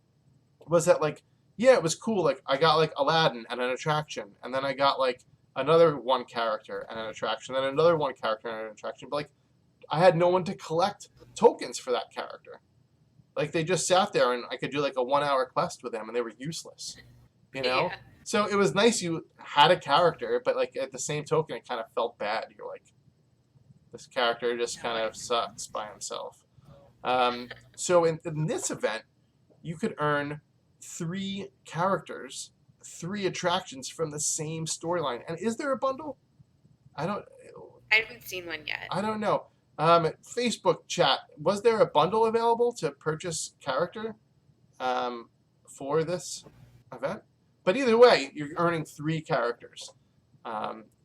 was that, like, yeah, it was cool. Like, I got like Aladdin and an attraction, and then I got like another one character and an attraction, and then another one character and an attraction. But like, I had no one to collect tokens for that character. Like, they just sat there, and I could do like a 1 hour quest with them, and they were useless, you know. yeah, So it was nice you had a character, but like at the same token, it kind of felt bad. You're like, this character just kind of sucks by himself. So in this event, you could earn 3 characters, 3 attractions from the same storyline. And is there a bundle? I don't. I haven't seen one yet. I don't know. Facebook chat. Was there a bundle available to purchase character for this event? But either way, you're earning 3 characters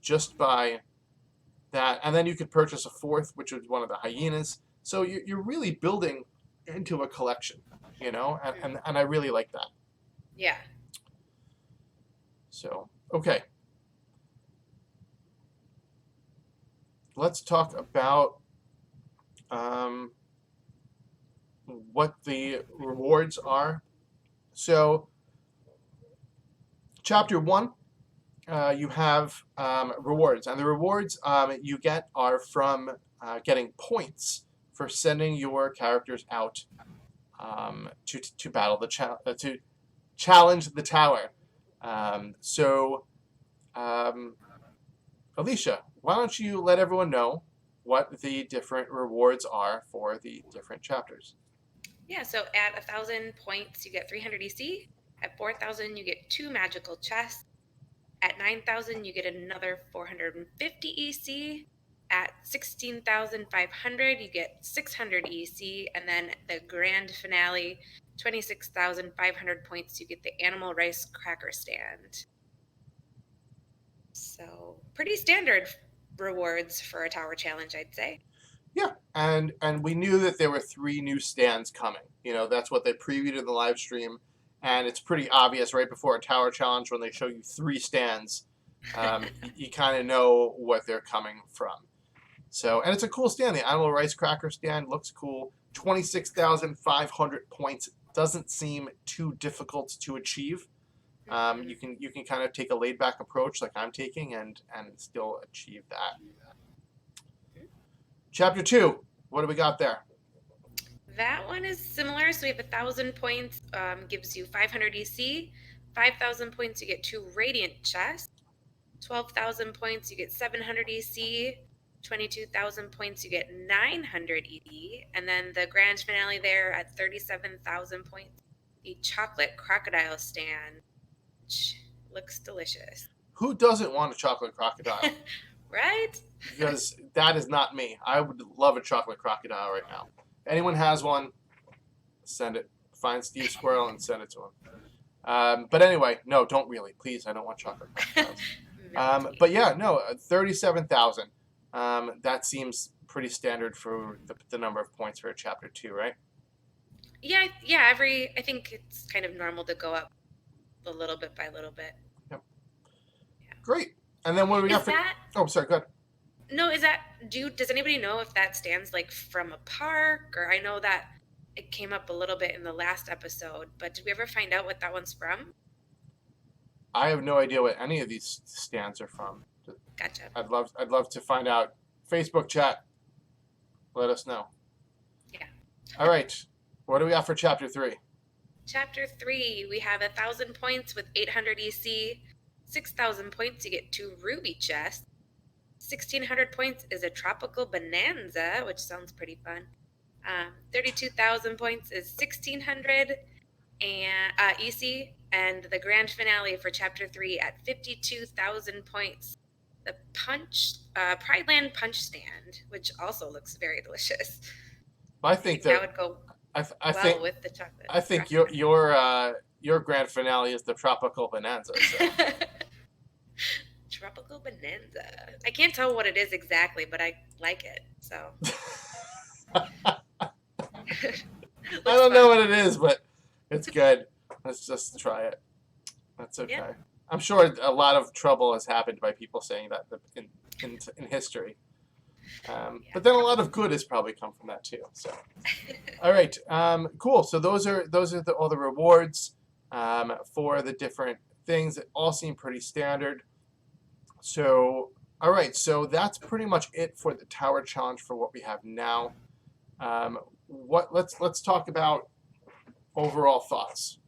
just by that, and then you could purchase a 4th, which was one of the hyenas. So you're really building into a collection, you know, and I really like that. Yeah. So okay, let's talk about what the rewards are. So chapter 1, you have rewards, and the rewards you get are from getting points for sending your characters out to battle to challenge the tower. So, Alicia, why don't you let everyone know what the different rewards are for the different chapters? Yeah, so at 1,000 points, you get 300 EC. At 4,000, you get 2 magical chests. At 9,000, you get another 450 EC. At 16,500, you get 600 EC. And then the grand finale, 26,500 points, you get the animal rice cracker stand. So pretty standard rewards for a tower challenge, I'd say. Yeah, and we knew that there were 3 new stands coming. You know, that's what they previewed in the live stream, and it's pretty obvious right before a tower challenge when they show you 3 stands. You kind of know what they're coming from. So, and it's a cool stand. The animal rice cracker stand looks cool. 26,500 points doesn't seem too difficult to achieve. You can kind of take a laid back approach like I'm taking and still achieve that. Chapter 2, what do we got there? That one is similar. So we have 1,000 points, gives you 500 EC. 5,000 points, you get 2 radiant chests. 12,000 points, you get 700 EC. 22,000 points, you get 900 EC. And then the grand finale there at 37,000 points, the chocolate crocodile stand, which looks delicious. Who doesn't want a chocolate crocodile? Right? Because that is not me. I would love a chocolate crocodile right now. If anyone has one, send it. Find Steve Squirrel and send it to him. But anyway, no, don't really. Please, I don't want chocolate crocodiles. But yeah, no, 37,000. That seems pretty standard for the number of points for a chapter 2, right? Yeah. I think it's kind of normal to go up a little bit by little bit. Yep. Yeah. Great. And then what do we got for? Oh, sorry. Go ahead. No, does anybody know if that stands like from a park? Or I know that it came up a little bit in the last episode, but did we ever find out what that one's from? I have no idea what any of these stands are from. Gotcha. I'd love to find out. Facebook chat, let us know. Yeah. All right. What do we got for chapter 3? Chapter 3, we have 1,000 points with 800 EC. 6,000 points, you get 2 ruby chests. 1,600 points is a tropical bonanza, which sounds pretty fun. 32,000 points is 1,600 and EC, and the grand finale for chapter 3 at 52,000 points. The Pride Land punch stand, which also looks very delicious. I think that would go think with the chocolate. I think your grand finale is the tropical bonanza. So. Tropical bonanza. I can't tell what it is exactly, but I like it. So. I don't know what it is, but it's good. Let's just try it. That's okay. Yeah. I'm sure a lot of trouble has happened by people saying that in history. But then a lot of good has probably come from that too. So, all right, cool. So those are all the rewards for the different things. That all seem pretty standard. So, all right. So that's pretty much it for the tower challenge for what we have now. Let's talk about overall thoughts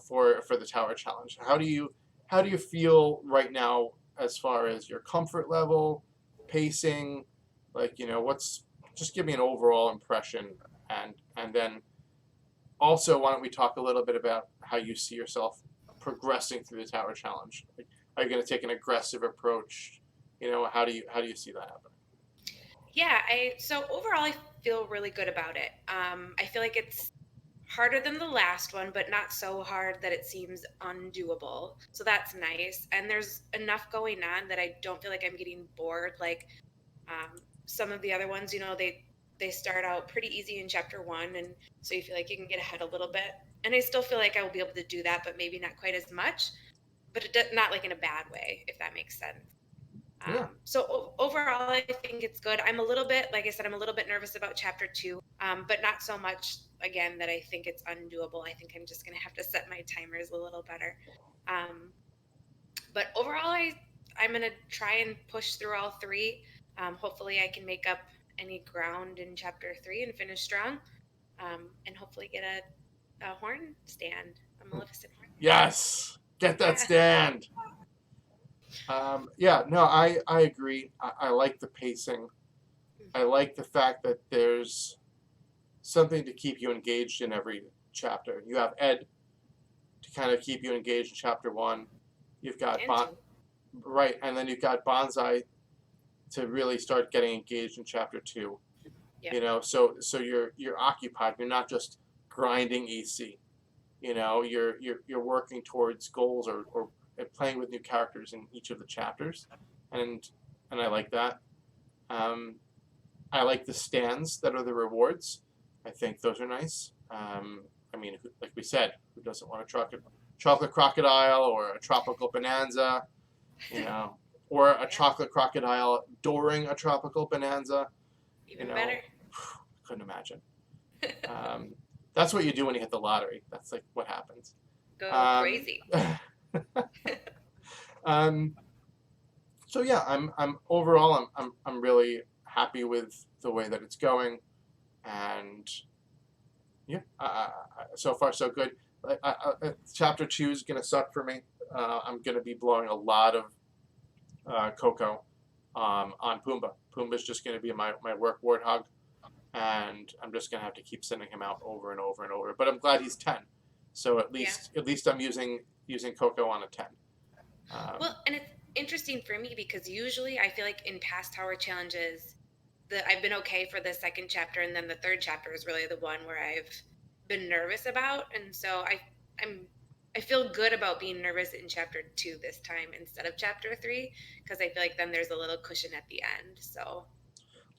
for the tower challenge. How do you feel right now as far as your comfort level, pacing, like, just give me an overall impression, and then also why don't we talk a little bit about how you see yourself progressing through the tower challenge? Like, are you going to take an aggressive approach? How do you see that happening? Yeah, so overall I feel really good about it. I feel like it's harder than the last one, but not so hard that it seems undoable. So that's nice. And there's enough going on that I don't feel like I'm getting bored. Like some of the other ones, they start out pretty easy in chapter 1, and so you feel like you can get ahead a little bit. And I still feel like I will be able to do that, but maybe not quite as much. But not like in a bad way, if that makes sense. Yeah. So overall, I think it's good. I'm a little bit, like I said, I'm a little bit nervous about chapter 2, but not so much, again, that I think it's undoable. I think I'm just going to have to set my timers a little better. But overall, I'm going to try and push through all 3. Hopefully I can make up any ground in chapter 3 and finish strong, and hopefully get a horn stand, a Maleficent horn. Yes! Get that stand! I agree. I like the pacing. I like the fact that there's something to keep you engaged in every chapter. You have Ed to kind of keep you engaged in chapter 1. You've got right, and then you've got Bonsai to really start getting engaged in chapter 2. Yeah. So you're occupied. You're not just grinding EC. You're working towards goals or playing with new characters in each of the chapters, and I like that. I like the stands that are the rewards. I think those are nice. Like we said, who doesn't want a chocolate crocodile or a tropical bonanza, or a chocolate crocodile during a tropical bonanza? Even better. Couldn't imagine. That's what you do when you hit the lottery. That's like what happens. Go crazy. So yeah, I'm overall I'm really happy with the way that it's going, and yeah, so far so good. Chapter 2 is gonna suck for me. I'm gonna be blowing a lot of cocoa on Pumbaa. Pumbaa's just gonna be my work warthog, and I'm just gonna have to keep sending him out over and over and over. But I'm glad he's 10, so at least I'm using cocoa on a 10. Well, and it's interesting for me because usually I feel like in past tower challenges that I've been okay for the second chapter, and then the third chapter is really the one where I've been nervous about, and so I feel good about being nervous in chapter 2 this time instead of chapter 3, because I feel like then there's a little cushion at the end. So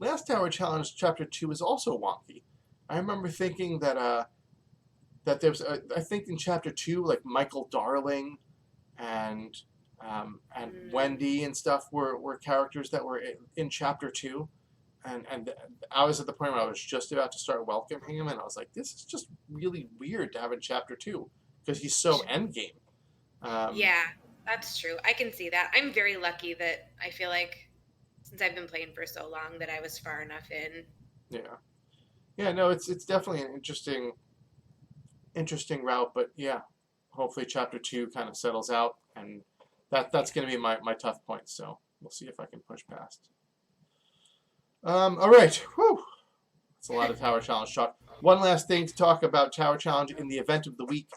last tower challenge chapter 2 is also wonky. I remember thinking that there's I think in chapter 2 like Michael Darling and Wendy and stuff were characters that were in chapter 2, and I was at the point where I was just about to start welcoming him, and I was like, this is just really weird to have in chapter 2 because he's so endgame. Yeah, that's true. I can see that. I'm very lucky that I feel like since I've been playing for so long that I was far enough in. Yeah. Yeah, no, it's definitely an interesting route, but yeah, hopefully chapter 2 kind of settles out, and that's Yeah. going to be my tough point. So we'll see if I can push past. All right, whew, that's a lot of Tower Challenge talk. One last thing to talk about Tower Challenge in the event of the week.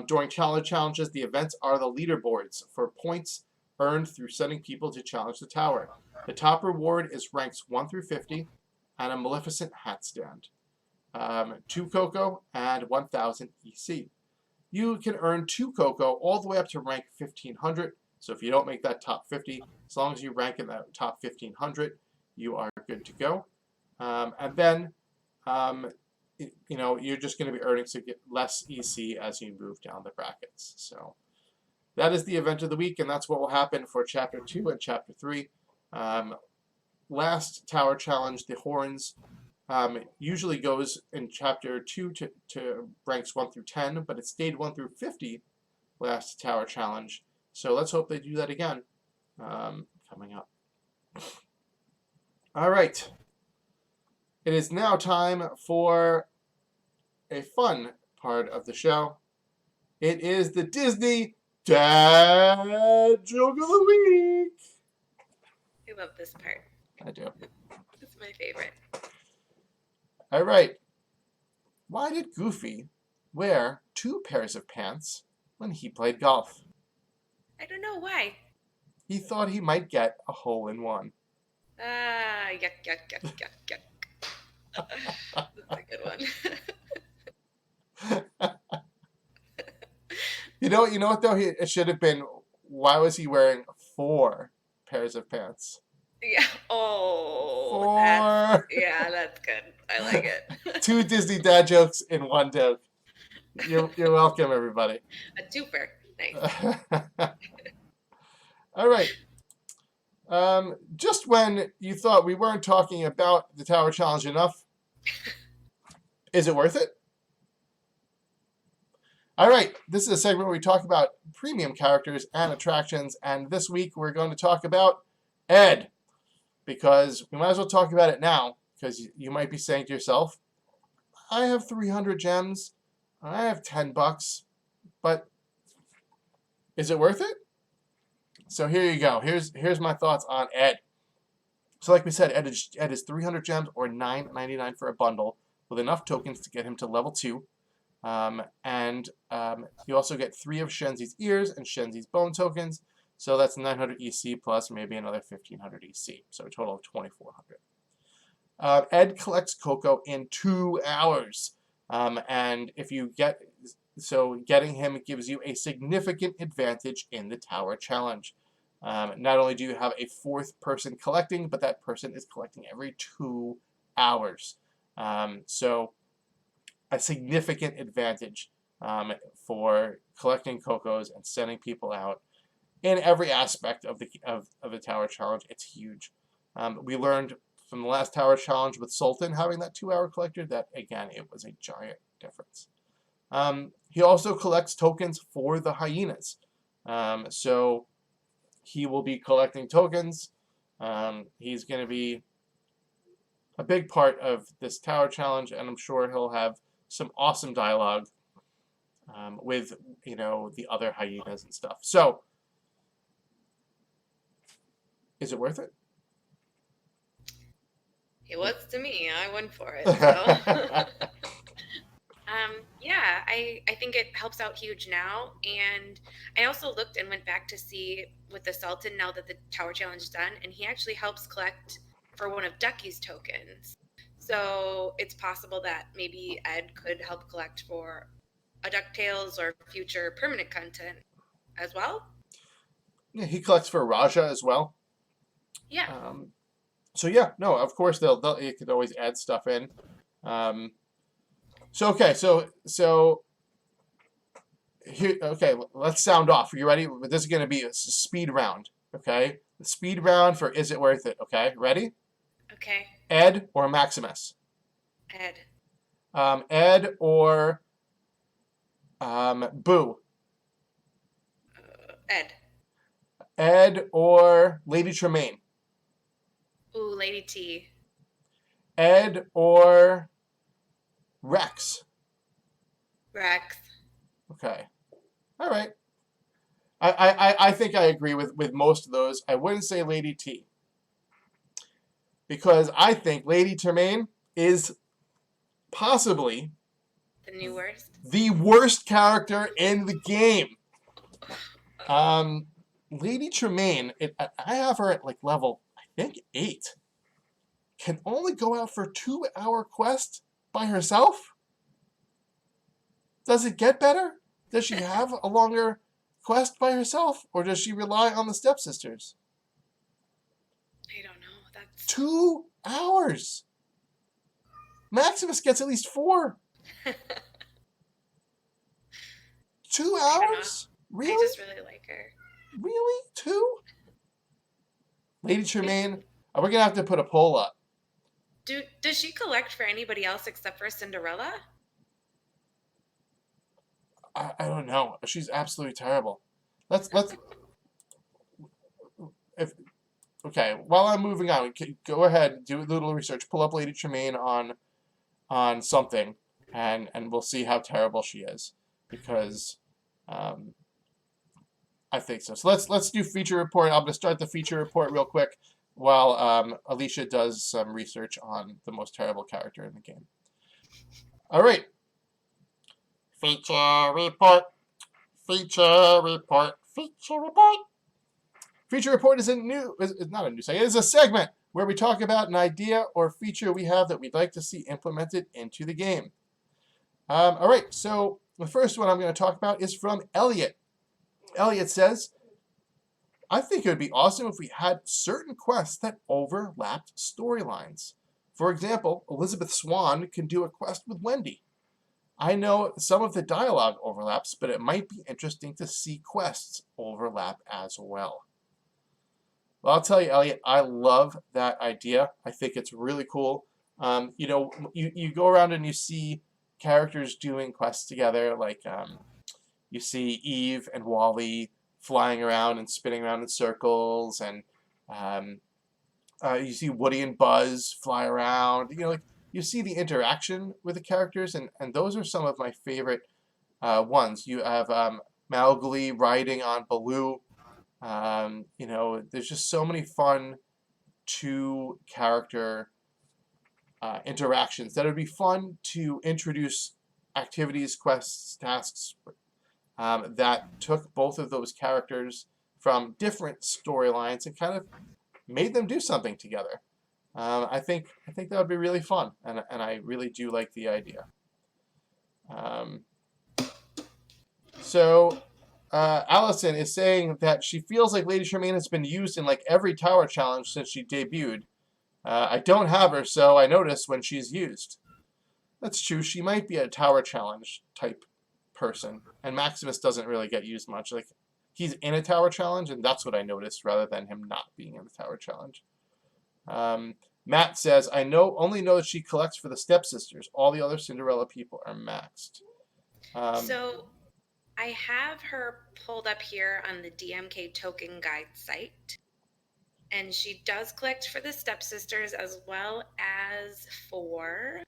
During challenge challenges, the events are the leaderboards for points earned through sending people to challenge the tower. The top reward is ranks 1 through 50 and a Maleficent hat stand. 2 cocoa and 1,000 EC. You can earn 2 cocoa all the way up to rank 1,500. So if you don't make that top 50, as long as you rank in that top 1,500, you are good to go. And then, you're just going to be earning less EC as you move down the brackets. So that is the event of the week, and that's what will happen for Chapter 2 and Chapter 3. Last Tower Challenge, the Horns, usually goes in Chapter 2 to ranks 1 through 10, but it stayed 1 through 50 last Tower Challenge. So let's hope they do that again coming up. All right. It is now time for a fun part of the show. It is the Disney Dad Joke of the Week. I love this part. I do. It's my favorite. All right. Why did Goofy wear 2 pairs of pants when he played golf? I don't know why. He thought he might get a hole-in-one. Ah, yuck, yuck, yuck, yuck, yuck. That's a good one. You know what though? It should have been. Why was he wearing 4 pairs of pants? Yeah. Oh, 4. that's good. I like it. 2 Disney dad jokes in one joke. You're welcome, everybody. A twofer. Nice. All right. Just when you thought we weren't talking about the Tower Challenge enough, is it worth it? All right, this is a segment where we talk about premium characters and attractions, and this week we're going to talk about Ed, because we might as well talk about it now, because you might be saying to yourself, I have 300 gems, I have $10, but is it worth it? So here you go. Here's my thoughts on Ed. So like we said, Ed is 300 gems or $9.99 for a bundle with enough tokens to get him to level 2. And you also get 3 of Shenzi's ears and Shenzi's bone tokens. So that's 900 EC plus maybe another 1,500 EC. So a total of 2,400. Ed collects cocoa in 2 hours. And if you getting him gives you a significant advantage in the Tower Challenge. Not only do you have a 4th person collecting, but that person is collecting every 2 hours. So a significant advantage for collecting cocos and sending people out in every aspect of the Tower Challenge. It's huge. We learned from the last Tower Challenge with Sultan having that 2-hour collector that, again, it was a giant difference. He also collects tokens for the hyenas. So he will be collecting tokens. He's going to be a big part of this Tower Challenge, and I'm sure he'll have some awesome dialogue with, the other hyenas and stuff. So, is it worth it? It was to me. I went for it. So. Yeah, I think it helps out huge now. And I also looked and went back to see with the Sultan now that the Tower Challenge is done, and he actually helps collect for one of Ducky's tokens. So it's possible that maybe Ed could help collect for a DuckTales or future permanent content as well. Yeah, he collects for Raja as well. Yeah. So yeah, no, of course you could always add stuff in. So here, okay, let's sound off. Are you ready? This is going to be a speed round, okay? The speed round for Is It Worth It, okay? Ready? Okay. Ed or Maximus? Ed. Ed or Boo? Ed. Ed or Lady Tremaine? Ooh, Lady T. Ed or Rex? Rex. Okay. All right. I think I agree with most of those. I wouldn't say Lady T. Because I think Lady Tremaine is possibly The new worst. the worst character in the game. Lady Tremaine, I have her at like level, I think 8. Can only go out for a 2-hour quest by herself? Does it get better? Does she have a longer quest by herself? Or does she rely on the stepsisters? I don't know. That's 2 hours. Maximus gets at least 4. 2 I don't know. hours? Really? I just really like her. Really? 2? Lady Tremaine, we're going to have to put a poll up. Does she collect for anybody else except for Cinderella? I don't know. She's absolutely terrible. Let's if okay. While I'm moving on, go ahead, do a little research, pull up Lady Tremaine on something, and we'll see how terrible she is, because I think so. So let's do feature report. I'm gonna start the feature report real quick while Alicia does some research on the most terrible character in the game. All right. Feature report. Feature report. Feature report. Feature report is not a new segment. It is a segment where we talk about an idea or feature we have that we'd like to see implemented into the game. All right, so the first one I'm going to talk about is from Elliot. Elliot says, I think it would be awesome if we had certain quests that overlapped storylines. For example, Elizabeth Swann can do a quest with Wendy. I know some of the dialogue overlaps, but it might be interesting to see quests overlap as well. Well, I'll tell you, Elliot, I love that idea. I think it's really cool. You go around and you see characters doing quests together, like you see Eve and Wally flying around and spinning around in circles, and you see Woody and Buzz fly around. You see the interaction with the characters, and those are some of my favorite ones. You have Mowgli riding on Baloo. There's just so many fun two-character interactions that would be fun to introduce activities, quests, tasks that took both of those characters from different storylines and kind of made them do something together. I think that would be really fun, and I really do like the idea. Allison is saying that she feels like Lady Tremaine has been used in like every tower challenge since she debuted. I don't have her, so I notice when she's used. That's true. She might be a tower challenge type person, and Maximus doesn't really get used much. Like, he's in a tower challenge, and that's what I noticed, rather than him not being in the tower challenge. Matt says, only know that she collects for the stepsisters. All the other Cinderella people are maxed. So I have her pulled up here on the DMK token guide site. And she does collect for the stepsisters as well as for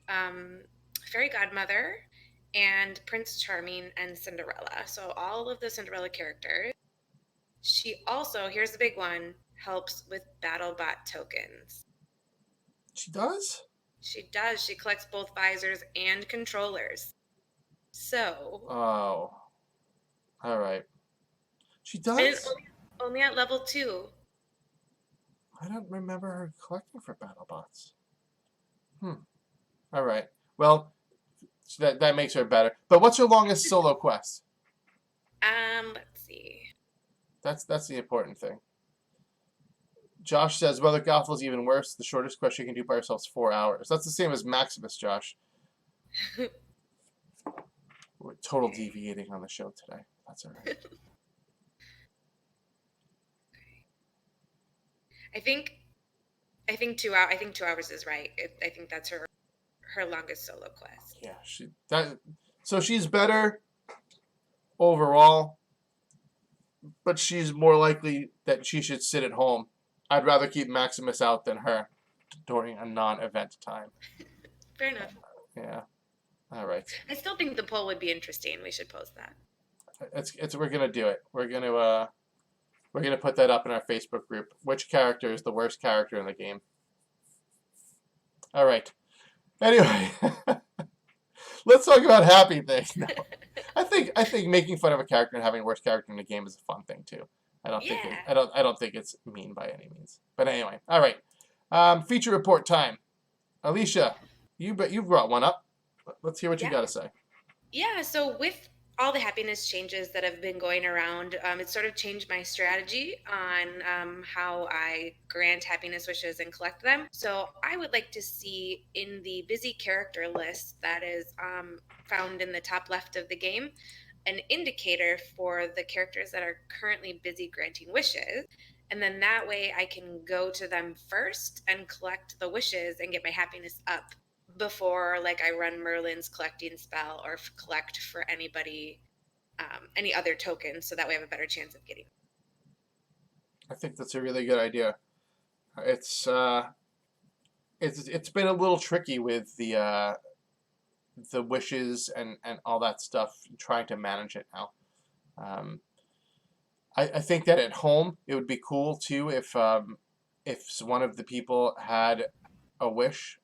Fairy Godmother and Prince Charming and Cinderella. So all of the Cinderella characters. She also, here's the big one, helps with BattleBot tokens. She does? She does. She collects both visors and controllers. So. Oh. All right. She does? And only at level 2. I don't remember her collecting for BattleBots. All right. Well, that makes her better. But what's her longest solo quest? Let's see. That's the important thing. Josh says, Mother Gothel's even worse. The shortest quest she can do by herself is 4 hours. That's the same as Maximus, Josh. We're total deviating on the show today. That's all right. I think 2 hours. I think 2 hours is right. I think that's her longest solo quest. Yeah, so she's better overall. but she's more likely that she should sit at home. I'd rather keep Maximus out than her during a non-event time. Fair enough. Yeah. All right. I still think the poll would be interesting. We should post that. It's we're gonna do it. We're gonna put that up in our Facebook group. Which character is the worst character in the game? All right. Anyway, let's talk about happy things. No, I think making fun of a character and having a worst character in the game is a fun thing too. I don't think it's mean by any means. But anyway, all right. Feature report time. Alicia, you brought one up. Let's hear what you got to say. Yeah, so with all the happiness changes that have been going around, it sort of changed my strategy on how I grant happiness wishes and collect them. So I would like to see in the busy character list that is found in the top left of the game an indicator for the characters that are currently busy granting wishes. And then that way I can go to them first and collect the wishes and get my happiness up before like I run Merlin's collecting spell or collect for anybody, any other tokens, so that way I have a better chance of getting. I think that's a really good idea. It's been a little tricky with the wishes and all that stuff, trying to manage it now. I think that at home it would be cool too if one of the people had a wish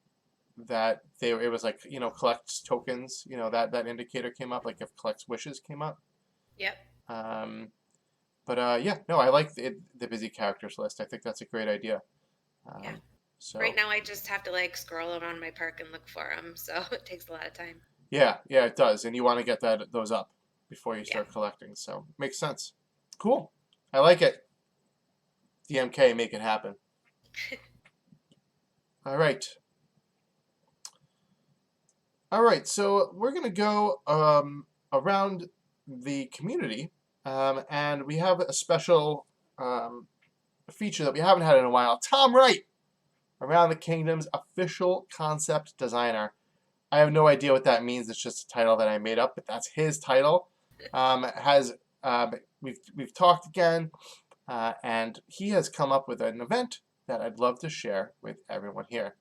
that it was like, collects tokens, that indicator came up, like if collects wishes came up. Yep. But yeah, no, I like the busy characters list. I think that's a great idea. Yeah. So right now I just have to like scroll around my park and look for them, so it takes a lot of time. Yeah, it does, and you want to get those up before you start collecting. So makes sense. Cool. I like it. DMK, make it happen. All right. All right, so we're going to go around the community, and we have a special feature that we haven't had in a while. Tom Wright, Around the Kingdom's official concept designer. I have no idea what that means. It's just a title that I made up, but that's his title. We've talked again, and he has come up with an event that I'd love to share with everyone here.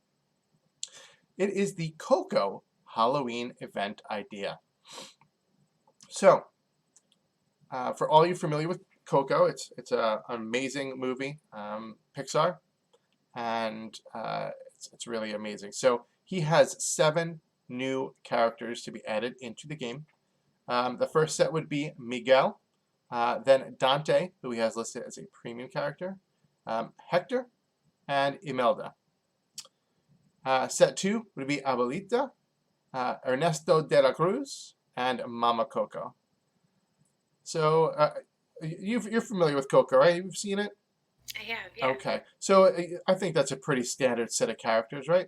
It is the Coco Halloween event idea. So, for all you familiar with Coco, it's an amazing movie, Pixar, and it's really amazing. So he has 7 new characters to be added into the game. The first set would be Miguel, then Dante, who he has listed as a premium character, Hector, and Imelda. Set 2 would be Abuelita, Ernesto de la Cruz, and Mama Coco. So you're familiar with Coco, right? You've seen it? I have, yeah. Okay. So I think that's a pretty standard set of characters, right?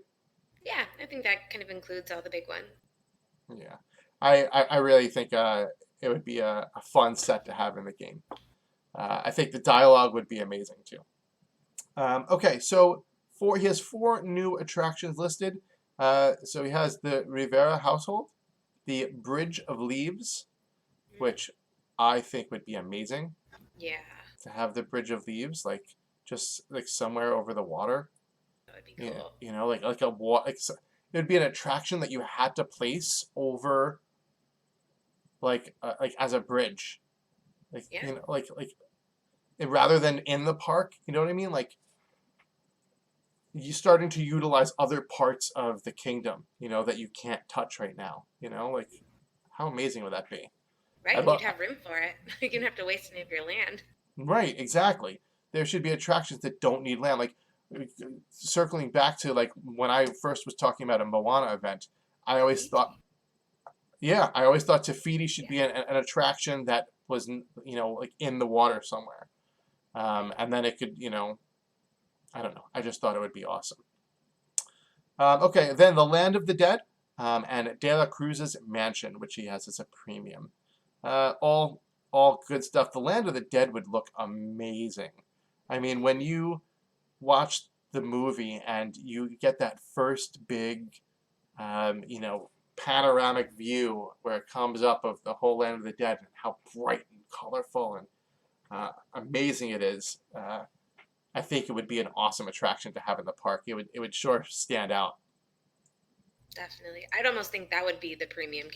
Yeah, I think that kind of includes all the big ones. Yeah. I really think it would be a fun set to have in the game. I think the dialogue would be amazing too. Okay, so he has 4 new attractions listed. So he has the Rivera household, the Bridge of Leaves, which I think would be amazing. Yeah. To have the Bridge of Leaves, just somewhere over the water. That would be cool. It would be an attraction that you had to place over, as a bridge, rather than in the park. You know what I mean? You starting to utilize other parts of the kingdom, that you can't touch right now. How amazing would that be? Right, you'd have room for it. You didn't have to waste any of your land. Right, exactly. There should be attractions that don't need land. Circling back to when I first was talking about a Moana event, I always thought Tafiti should be an attraction that was in the water somewhere, and then it could I don't know. I just thought it would be awesome. Okay, then the Land of the Dead, and De La Cruz's mansion, which he has as a premium. All good stuff. The Land of the Dead would look amazing. I mean, when you watch the movie and you get that first big, panoramic view where it comes up of the whole Land of the Dead and how bright and colorful, and amazing it is. I think it would be an awesome attraction to have in the park. It would sure stand out. Definitely. I'd almost think that would be the premium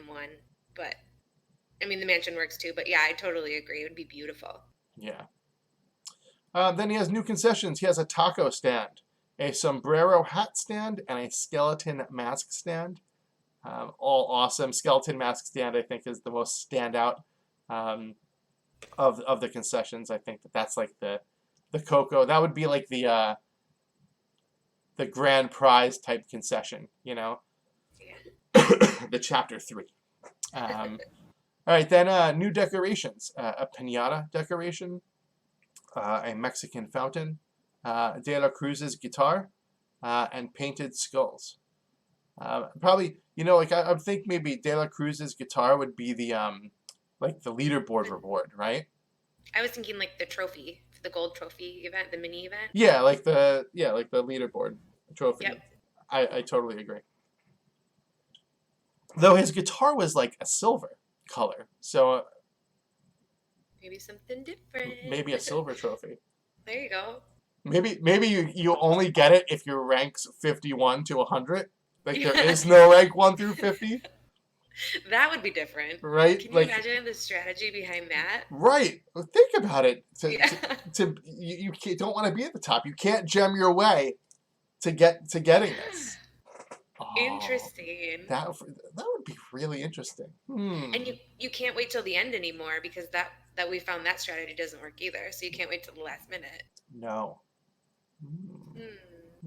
one, but I mean the mansion works too. But yeah, I totally agree. It would be beautiful. Yeah. Then he has new concessions. He has a taco stand, a sombrero hat stand, and a skeleton mask stand. All awesome. Skeleton mask stand, I think, is the most standout of the concessions. I think that's like the Coco. That would be like the grand prize type concession, you know, Yeah. the chapter 3. All right, then new decorations: a pinata decoration, a Mexican fountain, De La Cruz's guitar, and painted skulls. Probably, you know, like I think maybe De La Cruz's guitar would be the like the leaderboard reward, right? I was thinking like the trophy, the gold trophy event, the mini event. Yeah, like the leaderboard trophy. Yep. I totally agree. Though his guitar was like a silver color, so Maybe something different. maybe a silver trophy. There you go. Maybe you only get it if your rank's 51 to 100. Like there is no rank 1 through 50. That would be different. Right? Can you Like, imagine the strategy behind that? right. Well, think about it. Yeah. You don't want to be at the top. You can't gem your way to getting this. Oh, Interesting. that would be really interesting. And you can't wait till the end anymore because that we found that strategy doesn't work either. So you can't wait till the last minute. No.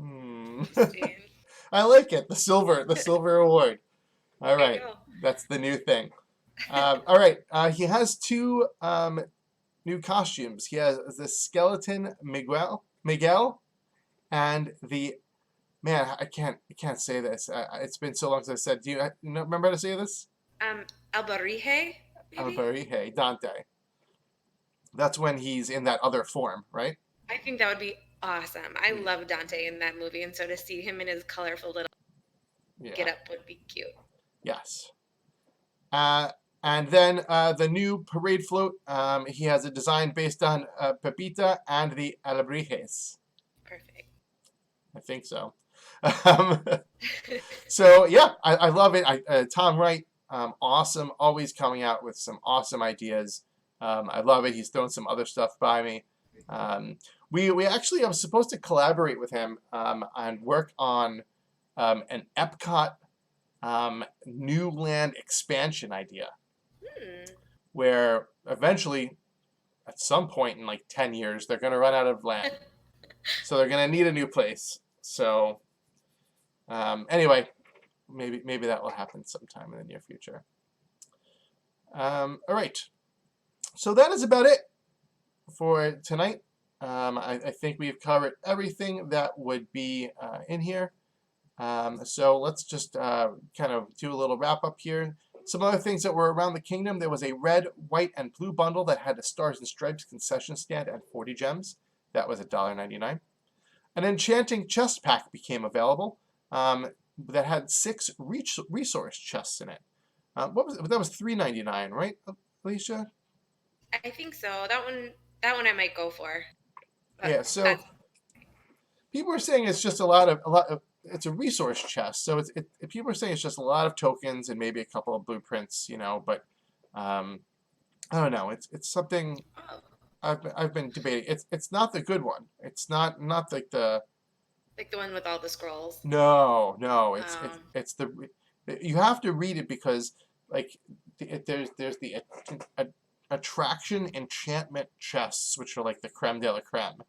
Interesting. I like it. The silver award. All There you right. go. That's the new thing. All right. He has 2 new costumes. He has the skeleton Miguel, and the man. I can't say this. It's been so long since I said. Do you remember how to say this? Albarije, maybe? Albarije, Dante. That's when he's in that other form, right? I think that would be awesome. I love Dante in that movie, and so to see him in his colorful little get up would be cute. Yes. And then the new parade float, he has a design based on Pepita and the Alebrijes. Perfect. I think so. So, yeah, I love it. Tom Wright, awesome, always coming out with some awesome ideas. I love it. He's thrown some other stuff by me. We actually, I was supposed to collaborate with him and work on an Epcot new land expansion idea, where eventually, at some point in like 10 years, they're going to run out of land. So they're going to need a new place. So anyway, maybe that will happen sometime in the near future. All right. So that is about it for tonight. I think we've covered everything that would be in here. So let's just kind of do a little wrap up here. Some other things that were around the kingdom. There was a red, white, and blue bundle that had a Stars and Stripes concession stand at 40 gems. That was $1.99. An enchanting chest pack became available that had 6 resource chests in it. What was it? That was $3.99, right, Alicia? I think so. That one I might go for. Yeah. So people are saying it's just a lot of. It's a resource chest, so people are saying it's just a lot of tokens and maybe a couple of blueprints, you know. But I don't know. It's something I've been debating. It's not the good one. It's not like the one with all the scrolls. No. It's the you have to read it because like there's the attraction enchantment chests, which are like the creme de la creme.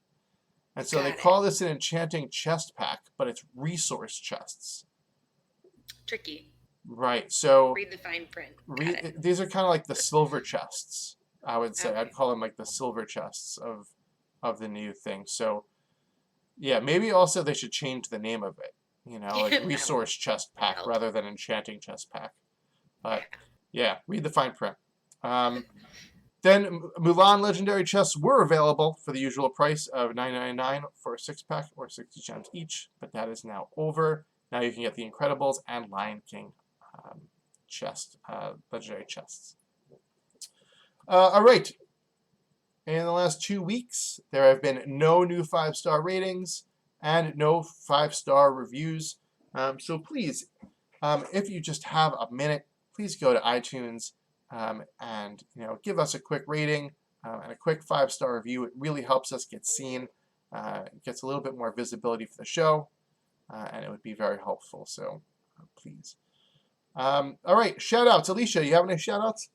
And so they call this an enchanting chest pack, but it's resource chests. Tricky. Right. So read the fine print. These are kind of like the silver chests, I would say. Okay. I'd call them like the silver chests of the new thing. So yeah, maybe also they should change the name of it. You know, like resource chest pack rather than enchanting chest pack. But yeah, read the fine print. Then Mulan Legendary chests were available for the usual price of $9.99 for a 6-pack or 60 gems each, but that is now over. Now you can get the Incredibles and Lion King legendary chests. All right. in the last 2 weeks, there have been no new 5-star ratings and no 5-star reviews. So please, if you just have a minute, please go to iTunes and give us a quick rating and a quick 5-star review. It really helps us get seen. It gets a little bit more visibility for the show, and it would be very helpful. So please. All right, shout outs. Alicia, you have any shout outs?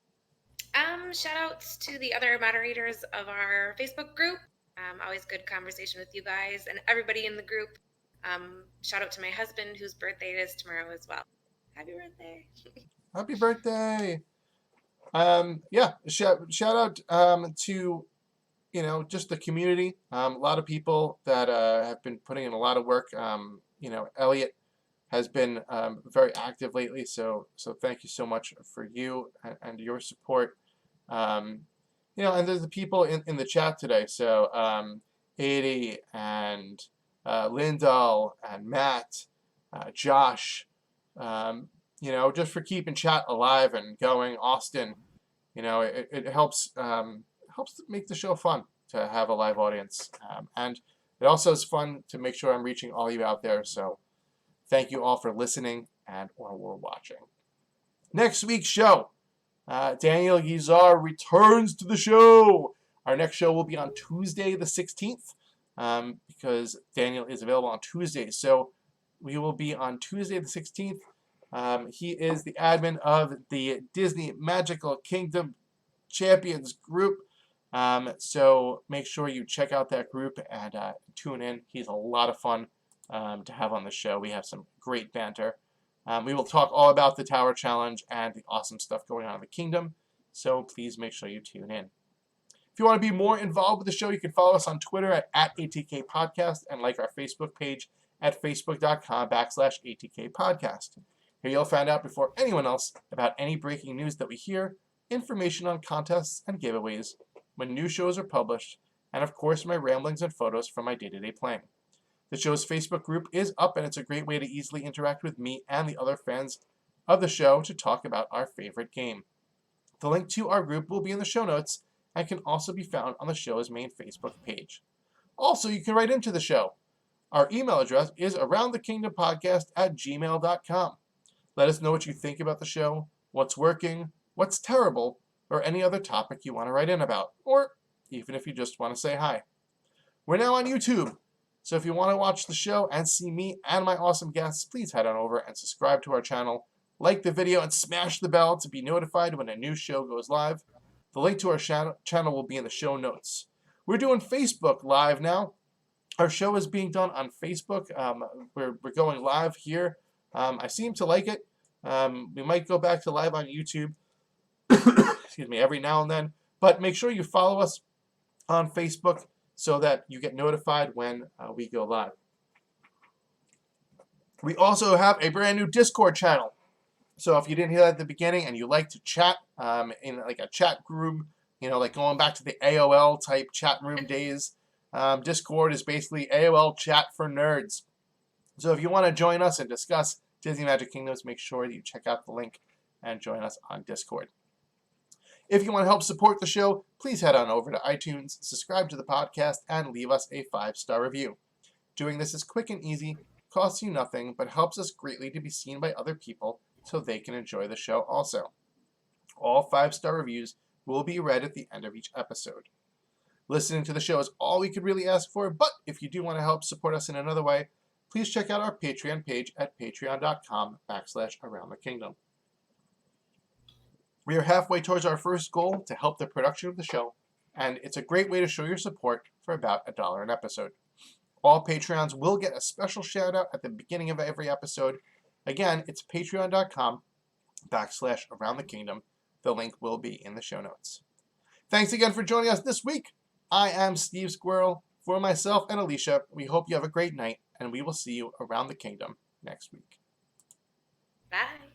Shout outs to the other moderators of our Facebook group. Always good conversation with you guys and everybody in the group. Shout out to my husband, whose birthday it is tomorrow as well. Happy birthday. Happy birthday. Shout out to just the community. A lot of people that have been putting in a lot of work. Elliot has been very active lately, so thank you so much for you and your support. And there's the people in the chat today. So Edie and Lyndall and Matt, Josh, just for keeping chat alive and going. Austin, it helps helps to make the show fun to have a live audience, and it also is fun to make sure I'm reaching all you out there. So thank you all for listening and or watching. Next week's show, Daniel Yizar returns to the show. Our next show will be on Tuesday the 16th because Daniel is available on Tuesdays. So we will be on Tuesday the 16th. He is the admin of the Disney Magical Kingdom Champions group. So make sure you check out that group and tune in. He's a lot of fun to have on the show. We have some great banter. We will talk all about the Tower Challenge and the awesome stuff going on in the kingdom. So please make sure you tune in. If you want to be more involved with the show, you can follow us on Twitter at ATK Podcast and like our Facebook page at facebook.com/ATK Podcast. Here you'll find out before anyone else about any breaking news that we hear, information on contests and giveaways, when new shows are published, and of course my ramblings and photos from my day-to-day playing. The show's Facebook group is up, and it's a great way to easily interact with me and the other fans of the show to talk about our favorite game. The link to our group will be in the show notes and can also be found on the show's main Facebook page. Also, you can write into the show. Our email address is aroundthekingdompodcast@gmail.com. Let us know what you think about the show, what's working, what's terrible, or any other topic you want to write in about, or even if you just want to say hi. We're now on YouTube, so if you want to watch the show and see me and my awesome guests, please head on over and subscribe to our channel, like the video, and smash the bell to be notified when a new show goes live. The link to our channel will be in the show notes. We're doing Facebook Live now. Our show is being done on Facebook. We're going live here. I seem to like it. We might go back to live on YouTube excuse me, every now and then. But make sure you follow us on Facebook so that you get notified when we go live. We also have a brand new Discord channel. So if you didn't hear that at the beginning and you like to chat in like a chat group, like going back to the AOL type chat room days, Discord is basically AOL chat for nerds. So if you want to join us and discuss Disney Magic Kingdoms, make sure that you check out the link and join us on Discord. If you want to help support the show, please head on over to iTunes, subscribe to the podcast, and leave us a 5-star review. Doing this is quick and easy, costs you nothing, but helps us greatly to be seen by other people so they can enjoy the show also. All 5-star reviews will be read at the end of each episode. Listening to the show is all we could really ask for, but if you do want to help support us in another way, please check out our Patreon page at patreon.com/aroundthekingdom. We are halfway towards our first goal to help the production of the show, and it's a great way to show your support for about $1 an episode. All Patreons will get a special shout out at the beginning of every episode. Again, it's patreon.com/aroundthekingdom. The link will be in the show notes. Thanks again for joining us this week. I am Steve Squirrel. For myself and Alicia, we hope you have a great night, and we will see you around the kingdom next week. Bye.